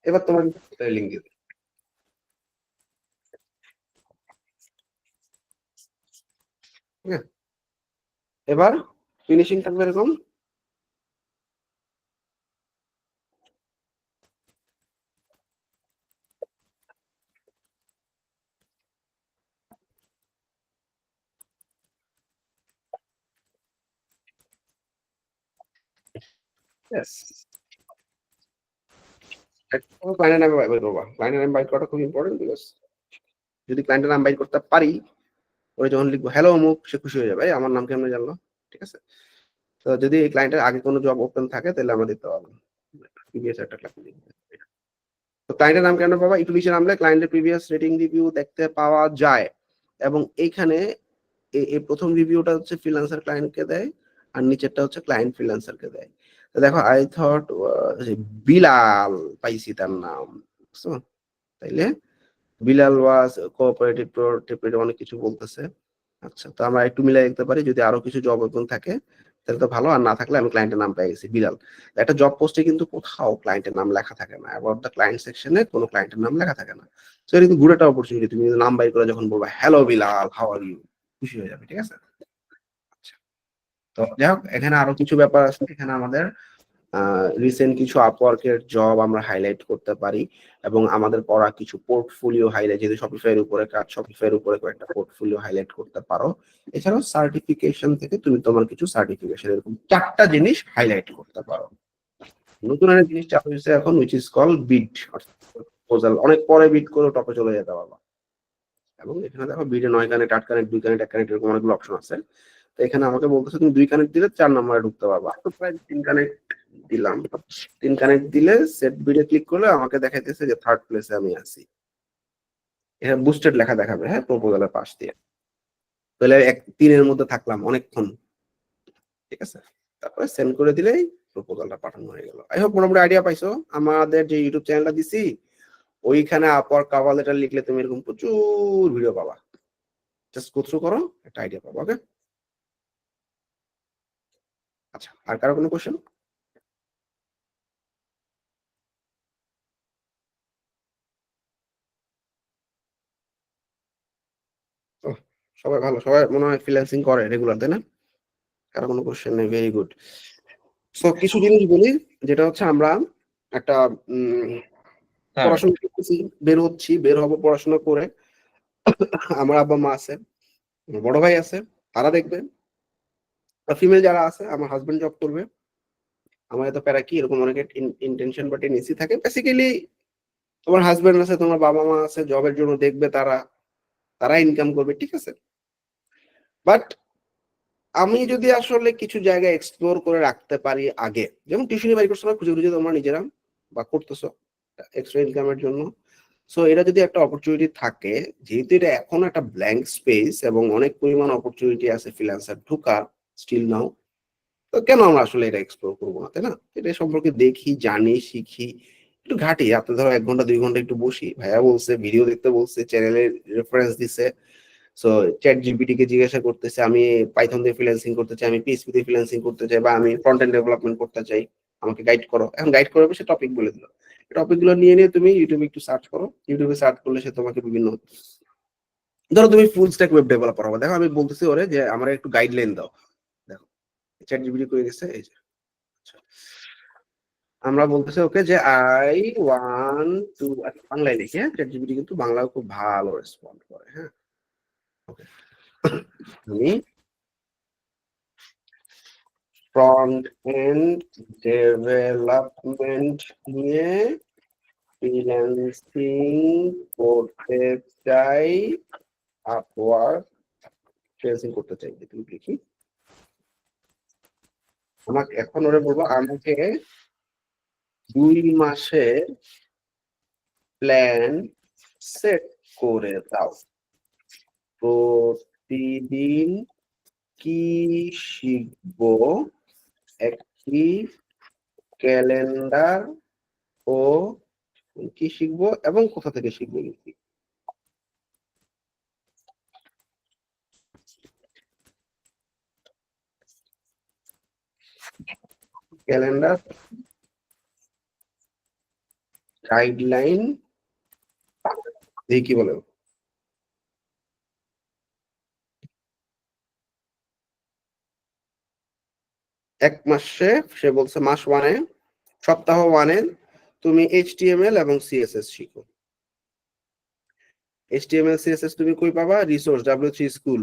এবার তোমার লিঙ্ক দিবে। এবার ফিনিশিং থাকবে এরকম। Yes. ক্লায়েন্টের নামে বাইর করবা। ক্লায়েন্টের নাম বাইর করাটা খুব ইম্পর্টেন্ট, বিকজ যদি ক্লায়েন্টের নাম বাইর করতে পারি, ওরা যখন লিখবো হ্যালো অমুক, সে খুশি হয়ে যাবে, "এই, আমার নাম কেমনে জানলো?" ঠিক আছে? তো যদি এই ক্লায়েন্টের আগে কোনো জব ওপেন থাকে তাহলে আমরা দিতে পারবো। প্রিভিয়াস একটা ক্লায়েন্ট। তো ক্লায়েন্টের নাম কেমনে পাবা? একটু নিচে নামলে ক্লায়েন্টের প্রিভিয়াস রেটিং রিভিউ দেখতে পাওয়া যায়, এবং এইখানে এই প্রথম রিভিউটা হচ্ছে ফ্রিল্যান্সার ক্লায়েন্টকে দেয়, আর নিচেরটা হচ্ছে ক্লায়েন্ট ফ্রিল্যান্সারকে দেয়। তো দেখো, আই থট বিলাল পাইছি তার নাম, বুঝছো? তাইলে বিলাল ওয়াজ কোঅপারেটিভ প্রোটেক্টিভ, অনেক কিছু বলতেছে। আচ্ছা, তো আমরা একটু মিলাই দেখতে পারি, যদি আরো কিছু জব ওপেন থাকে তাহলে তো ভালো, আর না থাকলে আমি ক্লায়েন্টের নাম পেয়ে গেছি বিলাল। একটা জব পোস্টে কিন্তু কোথাও ক্লায়েন্টের নাম লেখা থাকে না, অ্যাবাউট দ্য ক্লায়েন্ট সেকশনে কোনো ক্লায়েন্টের নাম লেখা থাকে না। সো এটা কিন্তু গুড একটা অপরচুনিটি, তুমি নাম বাইর করে যখন বলবা hello Bilal, how are you, খুশি হয়ে যাবে। ঠিক আছে? আচ্ছা, তো যাই হোক, এখানে আরো কিছু ব্যাপার আছে। এখানে আমাদের রিসেন্ট কিছু আপওয়ার্কের জব আমরা হাইলাইট করতে পারি, এবং আমাদের পড়া কিছু পোর্টফোলিও হাইলাইট, যেহেতু শপিফাইয়ের উপরে কাজ, শপিফাইয়ের উপরে কয়েকটা পোর্টফোলিও হাইলাইট করতে পারো। এছাড়াও সার্টিফিকেশন থেকে তুমি তোমার কিছু সার্টিফিকেশন, এরকম 4টা জিনিস হাইলাইট করতে পারো। নতুন একটা জিনিস চালু হয়েছে এখন, which is call bid, proposal. অনেক পরে বিড করে টপে চলে যেতে পারবা। এবং এখানে দেখো বিডে 9 কানেক্ট, 8 কানেক্ট, 2 কানেক্ট, 1 কানেক্ট, এরকম অনেকগুলো অপশন আছে। তো এখানে আমাকে বলতেছে তুমি 2 কানেক্ট দিলে 4 নম্বরে ঢুকতে পারবা। তো প্রায় 3 কানেক্ট দিলাম। 3 কানেক্ট দিলে সেট বিডে ক্লিক করলে আমাকে দেখাইতেছে যে 3rd প্লেসে আমি আছি। এখানে বুস্টেড লেখা দেখাবে, হ্যাঁ, প্রপোজালের পাশ দিয়ে। তাহলে 3 এর মধ্যে থাকলাম অনেকক্ষণ। ঠিক আছে? তারপরে সেন্ড করে দিলেই প্রপোজালটা পাঠানো হয়ে গেল। আই হোপ মোটামুটি আইডিয়া পাইছো। আমাদের যে ইউটিউব চ্যানেলটা দিছি, ওইখানে আপওয়ার্ক কভার লেটার লিখলে তুমি এরকম প্রচুর ভিডিও পাবা। জাস্ট গো থ্রু করো, একটা আইডিয়া পাবো। ওকে? আচ্ছা, আর কারো কোনো কোশ্চেন? সবাই ভালো, সবাই মনে হয় ফ্রিল্যান্সিং করে রেগুলার, তাই না? কারো কোনো কোশ্চেন নেই, ভেরি গুড। সো কিছু জিনিস বলি, যেটা হচ্ছে আমরা একটা পড়াশোনা করতেছি, বের হচ্ছি, বের হবো পড়াশোনা করে। আমার আব্বা মা আছে, বড় ভাই আছে, তারা দেখবে। ফিমেল যারা আছে, আমার হাজবেন্ড জব করবে। আমার এত প্যারা কি, এরকম অনেকের ইন্টেনশন বা টেন্ডেন্সি থাকে। বেসিক্যালি তোমার হাজবেন্ড আছে, তোমার বাবা মা আছে, জবের জন্য দেখবে, তারা ইনকাম করবে। ঠিক আছে? বাট আমি যদি আসলে কিছু জায়গায় এক্সপ্লোর করে রাখতে পারি আগে, যেমন টিউশনি বাড়ি করছো না, খুঁজে খুঁজে তোমরা নিজেরা বা করতেছো এক্সট্রা ইনকামের জন্য। সো এটা যদি একটা অপরচুনিটি থাকে, যেহেতু এটা এখন একটা ব্ল্যাঙ্ক স্পেস এবং অনেক পরিমাণ অপরচুনিটি আছে ফ্রিল্যান্সার ঢুকার স্টিল নাও, তো কেন আমরা আসলে এটা এক্সপ্লোর করবো না, তাই না? এটা সম্পর্কে দেখি, জানি, শিখি, একটু ঘাটি। আপনি ধরো 1 ঘন্টা 2 ঘন্টা একটু বসি, ভাইয়া বলছে, ভিডিও দেখতে বলছে, চ্যানেলের রেফারেন্স দিছে। সো চ্যাট জিপিটি কে জিজ্ঞাসা করতেছে আমি পাইথন দিয়ে ফ্রিল্যান্সিং করতে চাই, আমি পিএইচপি দিয়ে ফ্রিল্যান্সিং করতে চাই, বা আমি ফ্রন্ট এন্ড ডেভেলপমেন্ট করতে চাই, আমাকে গাইড করো। এখন গাইড করবে, সে টপিক বলে দিল। টপিক গুলো নিয়ে তুমি ইউটিউবে একটু সার্চ করো। ইউটিউবে সার্চ করলে সে তোমাকে বিভিন্ন, ধরো তুমি ফুল স্ট্যাক ওয়েব ডেভেলপার হবে, দেখো আমি বলতেছি ওরে যে আমার একটু গাইডলাইন দাও। দেখো চ্যাট জিপিটি করে গেছে, এই যে। আচ্ছা, আমরা বলতেছি ওকে যে আই ওয়ান টু, বাংলায় লিখে, চ্যাট জিপিটি কিন্তু বাংলাও খুব ভালো রেসপন্ড করে। হ্যাঁ, আমি ফ্রন্ট এন্ড ডেভেলপমেন্ট নিয়ে ফ্রিল্যান্সিং করতে চাই, আপওয়ার্ক ফ্রিল্যান্সিং করতে চাই। তুমি লিখি, আমাকে এখন ওরা বলবো আমাকে 2 মাসের প্ল্যান সেট করে দাও। প্রতিদিন কি শিখবো, একটি ক্যালেন্ডার ও কি শিখবো এবং কোথা থেকে শিখবো লিখি। ক্যালেন্ডার, গাইডলাইন, দেখি কি বলে। এক মাসে, সে বলছে মাস 1-এ, সপ্তাহ 1-এ তুমি HTML এবং CSS শিখো। HTML CSS তুমি কই পাবা? রিসোর্স W3 স্কুল,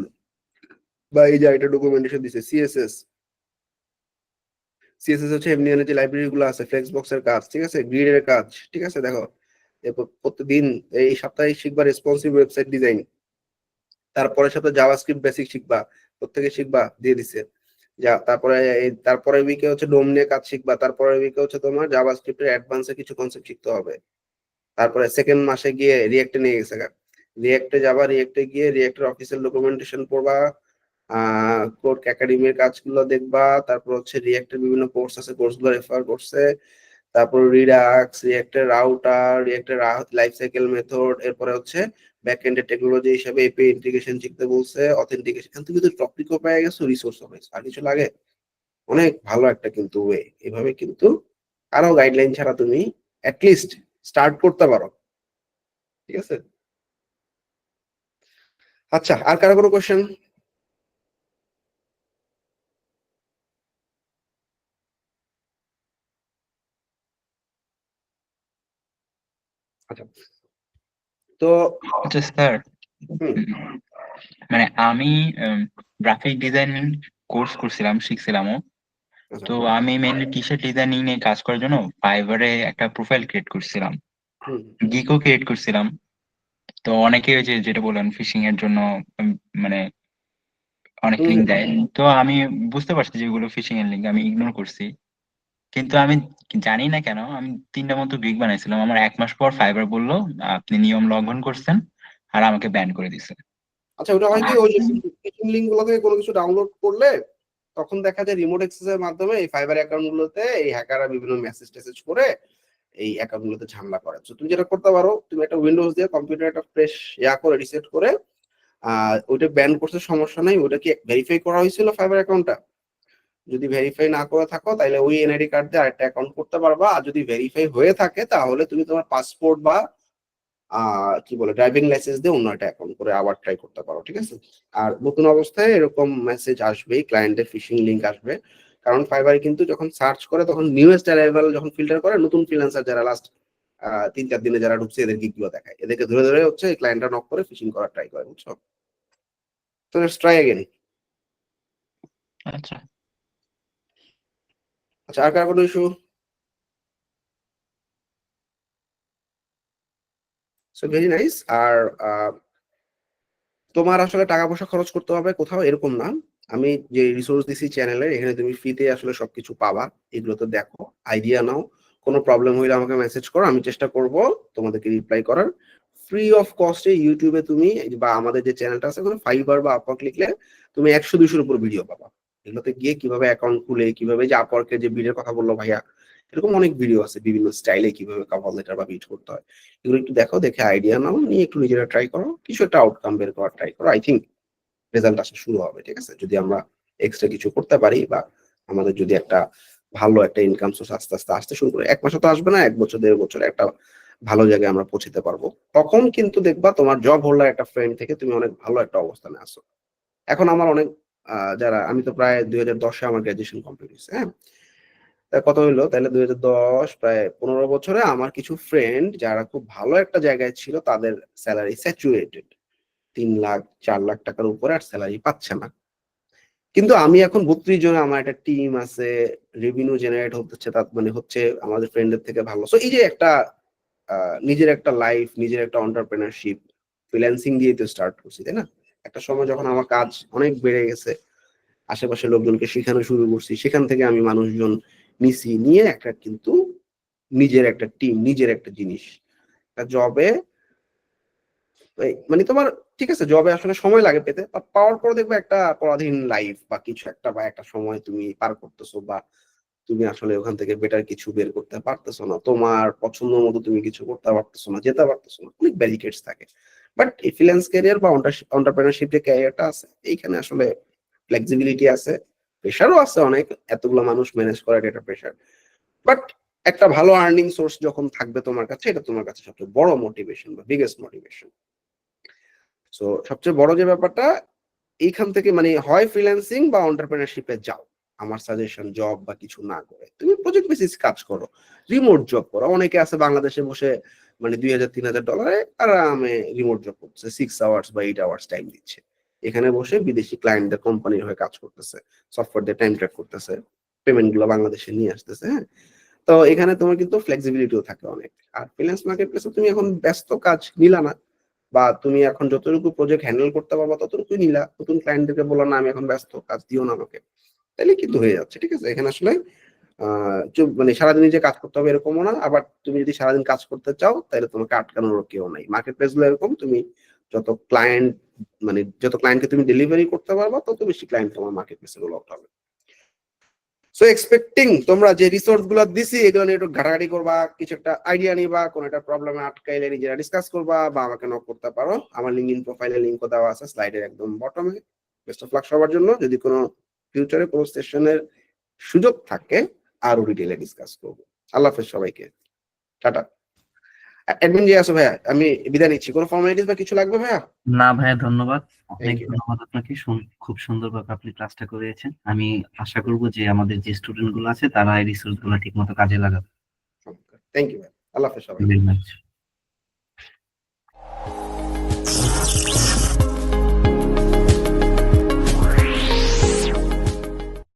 বা এই যে এটা ডকুমেন্টেশন দিছে CSS হচ্ছে এমনি যে লাইব্রেরি গুলো আছে, ফ্লেক্সবক্স এর কাজ, ঠিক আছে, গ্রিড এর কাজ, ঠিক আছে। দেখো এরপর প্রতিদিন এই সপ্তাহে শিখবা রেসপন্সিভ ওয়েবসাইট ডিজাইন, তারপরে সাথে জাভাস্ক্রিপ্ট বেসিক শিখবা, প্রত্যেকে শিখবা দিয়ে দিছে। তারপরে উইকে হচ্ছে ডোম নিয়ে কাজ শিখবা, তারপরে উইকে হচ্ছে তোমার জাভাস্ক্রিপ্টের অ্যাডভান্সে কিছু কনসেপ্ট শিখতে হবে। তারপরে সেকেন্ড মাসে গিয়ে রিয়েক্টে নিয়ে গেছে, রিয়েক্টে যাবা, রিয়েক্টে গিয়ে রিয়েক্টের অফিসিয়াল ডকুমেন্টেশন পড়বা, কোড একাডেমির কাজগুলো দেখবা, তারপর হচ্ছে রিয়েক্টের বিভিন্ন কোর্স আছে, কোর্সগুলো রেফার করছে, তারপর রিডাক্স, রিয়েক্টের রাউটার, রিয়েক্টের লাইফ সাইকেল মেথড, এরপরে হচ্ছে ব্যাকএন্ডের টেকনোলজি হিসেবে এপি ইন্টিগ্রেশন শিখতে বলছে, অথেন্টিকেশন। তুমি কিন্তু টপিকও পেয়ে গেছো, রিসোর্সও পেয়েছো, আর কিছু লাগে? অনেক ভালো একটা কিন্তু ওয়ে। এভাবে কিন্তু আরো গাইডলাইন ছাড়া তুমি অ্যাটলিস্ট স্টার্ট করতে পারো, ঠিক আছে। আচ্ছা, আর কারো কোনো কোশ্চেন? আচ্ছা, তো আচ্ছা স্যার, হুম, মানে আমি গ্রাফিক ডিজাইনিং কোর্স করছিলাম, শিখছিলামও। আচ্ছা, তো আমি মেনলি টি শার্ট ডিজাইনিং নিয়ে কাজ করার জন্য ফাইবারে একটা প্রোফাইল ক্রিয়েট করছিলাম, হুম, গিকও ক্রিয়েট করছিলাম। তো অনেকে ওই যে যেটা বললেন ফিশিং এর জন্য মানে অনেক হুম, লিঙ্ক দেয়। তো আমি বুঝতে পারছি যে এগুলো ফিশিং এর লিঙ্ক, আমি ইগনোর করছি। কিন্তু আমি জানি না কেন আমি 3টা মতো গিগ বানাইছিলাম, আমার 1 মাস পর ফাইবার বললো আপনি নিয়ম লঙ্ঘন করছেন, আর আমাকে ব্যান করে দিছে। আচ্ছা, ওটা হয় কি, ওই যে ফিশিং লিঙ্ক গুলো থেকে কোনো কিছু ডাউনলোড করলে তখন দেখা যায় রিমোট অ্যাক্সেস এর মাধ্যমে এই ফাইবার অ্যাকাউন্ট গুলোতে এই হ্যাকাররা বিভিন্ন মেসেজ টেসেজ করে এই অ্যাকাউন্ট গুলোতে ঝামেলা করে। তো তুমি যেটা করতে পারো, তুমি একটা উইন্ডোজ দিয়ে কম্পিউটার একটা ফ্রেশ করে রিসেট করে, ওইটা ব্যান করতে সমস্যা নাই। ওটা কি ভেরিফাই করা হয়েছিল ফাইবার অ্যাকাউন্টটা? যদি ভেরিফাই না করে থাকো তাহলে ওই এনআইডি কার্ড দিয়ে আরেকটা অ্যাকাউন্ট করতে পারবা। আর যদি ভেরিফাই হয়ে থাকে তাহলে তুমি তোমার পাসপোর্ট বা কি বলে ড্রাইভিং লাইসেন্স দিয়ে অন্য একটা অ্যাকাউন্ট করে আবার ট্রাই করতে পারো, ঠিক আছে। আর নতুন অবস্থায় এরকম মেসেজ আসবেই, ক্লায়েন্টের ফিশিং লিংক আসবে, কারণ ফাইবারে কিন্তু যখন সার্চ করে তখন নিউয়েস্ট অ্যারাইভাল যখন ফিল্টার করে, নতুন ফ্রিল্যান্সার যারা লাস্ট 3-4 দিনে যারা ঢুকছে এদের গিগুলো দেখায়, এদেরকে ধরে ধরে হচ্ছে ক্লায়েন্টরা নক করে ফিশিং করার ট্রাই করে, বুঝছো? তো লেটস ট্রাই अगेन। আচ্ছা, আচ্ছা, আর কার কোনো ইস্যু? So very nice. আর তোমার আসলে টাকা পয়সা খরচ করতে হবে কোথাও এরকম না। আমি যে রিসোর্স দিছি চ্যানেলে, এখানে তুমি ফ্রিতে আসলে সবকিছু পাবা। এগুলো তো দেখো, আইডিয়া নাও, কোনো প্রবলেম হইলে আমাকে মেসেজ করো, আমি চেষ্টা করব তোমাদেরকে রিপ্লাই করার। ফ্রি অফ কস্টে ইউটিউবে তুমি বা আমাদের যে চ্যানেলটা আছে ওখানে ফাইবার বা আপওয়ার্ক লিখলে তুমি 100-200-র উপর ভিডিও পাবা। এগুলোতে গিয়ে কিভাবে অ্যাকাউন্ট খুলে, কিভাবে যে আপওয়ার্কের যে বিলের কথা বললো ভাইয়া, এরকম অনেক ভিডিও আছে বিভিন্ন স্টাইলে কিভাবে কভার লেটার বা বিট করতে হয়। এগুলো একটু দেখো, দেখে আইডিয়া নাও, নিয়ে একটু নিজেরা ট্রাই করো, কিছু একটা আউটকাম বের করার ট্রাই করো। আই থিঙ্ক রেজাল্ট আসা শুরু হবে, ঠিক আছে। যদি আমরা এক্সট্রা কিছু করতে পারি বা আমাদের যদি একটা ভালো একটা ইনকাম সোর্স আস্তে আস্তে আসতে শুরু করে, 1 মাসে তো আসবে না, 1 বছর 1.5 বছরে একটা ভালো জায়গায় আমরা পৌঁছতে পারবো। তখন কিন্তু দেখবা তোমার জব হোল্ডার একটা ফ্রেন্ড থেকে তুমি অনেক ভালো একটা অবস্থানে আসো। এখন আমার অনেক যারা, আমি তো প্রায় 2010-এ আমার গ্রাজুয়েশন কমপ্লিট হয়েছে, হ্যাঁ। কত হইলো তাহলে 2010, প্রায় 15 বছরে আমার কিছু ফ্রেন্ড যারা খুব ভালো একটা জায়গায় ছিল, তাদের স্যালারি স্যাচুরেটেড, 3 লাখ 4 লাখ টাকার উপরে আর স্যালারি পাচ্ছে না। কিন্তু আমি এখন 32 জনে আমার একটা টিম আছে, রেভিনিউ জেনারেট হচ্ছে, তার মানে হচ্ছে আমাদের ফ্রেন্ডের থেকে ভালো। সো এই যে একটা নিজের একটা লাইফ, নিজের একটা এন্টারপ্রেনারশিপ ফ্রিল্যান্সিং দিয়ে তো স্টার্ট করছি, তাই না? একটা সময় যখন আমার কাজ অনেক বেড়ে গেছে, আশেপাশে লোকজনকে শেখানো শুরু করছি, সেখান থেকে আমি মানুষজন নিছি, নিয়ে একটা কিন্তু নিজের একটা টিম, নিজের একটা জিনিস, একটা জবে মানে তোমার ঠিক আছে জবে আসলে সময় লাগে পেতে, বাট পাওয়ার পর দেখবে একটা পরাধীন লাইফ বা কিছু একটা বা একটা সময় তুমি পার করতেছো, বা তুমি আসলে ওখান থেকে বেটার কিছু বের করতে পারতেছো না, তোমার পছন্দ মতো তুমি কিছু করতে পারতেছো না, যেতে পারতেছো না, অনেক ব্যারিকেডস থাকে। বাট এই ফ্রিল্যান্স ক্যারিয়ার বা এন্টারপ্রেনারশিপ যে ক্যারিয়ারটা আছে এইখানে আসলে ফ্লেক্সিবিলিটি আছে, প্রেশারও আছে অনেক, এতগুলো মানুষ ম্যানেজ করার এটা প্রেশার, বাট একটা ভালো আর্নিং সোর্স যখন থাকবে তোমার কাছে, এটা তোমার কাছে সবচেয়ে বড় মোটিভেশন বা বিগেস্ট মোটিভেশন। সো সবচেয়ে বড় যে ব্যাপারটা এইখান থেকে মানে হয় ফ্রিল্যান্সিং বা এন্টারপ্রেনারশিপে যাও, আমার সাজেশন জব বা কিছু না করে তুমি প্রজেক্ট বেসিস কাজ করো, রিমোট জব করো। অনেকে আছে বাংলাদেশে বসে মানে $2000-3000 আরামে রিমোট জব করছে, 6 আওয়ার্স বা 8 আওয়ার্স টাইম দিচ্ছে, এখানে বসে বিদেশি ক্লায়েন্টদের কোম্পানির হয়ে কাজ করতেছে, সফটওয়্যার দিয়ে টাইম ট্র্যাক করতেছে, পেমেন্ট গুলো বাংলাদেশে নিয়ে আসতেছে। হ্যাঁ, তো এখানে তোমার কিন্তু ফ্লেক্সিবিলিটিও থাকে অনেক। আর ফ্রিল্যান্স মার্কেট প্লেসে তুমি এখন ব্যস্ত কাজ নিলা না, বা তুমি এখন যতটুকু প্রজেক্ট হ্যান্ডেল করতে পারবা ততটুকুই নিলা, নতুন ক্লায়েন্টদেরকে বললো না আমি এখন ব্যস্ত, কাজ দিও না আমাকে, তাহলে কিন্তু হয়ে যাচ্ছে। ঠিক আছে, এখানে আসলে মানে সারাদিন যে কাজ করতে হবে এরকমও না, আবার তুমি যদি সারাদিন কাজ করতে চাও তাহলে তোমাকে আটকানোর কেউ নাই। মার্কেট প্লেস গুলো এরকম, তুমি যত ক্লায়েন্টকে তুমি ডেলিভারি করতে পারবা তত বেশি ক্লায়েন্ট তোমার মার্কেট প্লেসে লক হবে। সো এক্সপেক্টিং তোমরা যে রিসোর্স গুলো দিছি এগুলো নিয়ে একটু ঘাটাঘাটি করবা, কিছু একটা আইডিয়া নিবা, কোন একটা প্রবলেমে আটকাইলে নিজেরা ডিসকাস করবা, বা আমাকে নক করতে পারো। আমার লিঙ্কইন প্রোফাইলে লিঙ্কও দেওয়া আছে স্লাইডের একদম বটমে। বেস্ট অফ লাক সবার জন্য। যদি কোনো ফিউচারে কোনো সেশনের সুযোগ থাকে আরো ডিটেইলে ডিসকাস করবো। আল্লাহ হাফেজ সবাইকে, টাটা। অ্যাডমিন জি আছো ভাইয়া, আমি বিদায় নিচ্ছি। কোনো ফর্মালিটিস বা কিছু লাগবে ভাইয়া? না ভাইয়া, ধন্যবাদ, অনেক you. ধন্যবাদ আপনাকে। খুব সুন্দরভাবে আপনি ক্লাসটা করিয়েছেন। আমি আশা করব যে আমাদের যে স্টুডেন্ট গুলো আছে তারা এই রিসোর্স গুলো ঠিক মতো কাজে লাগাবে। থ্যাংক ইউ ভাই, আল্লাহ হাফেজ সবাই। Very much.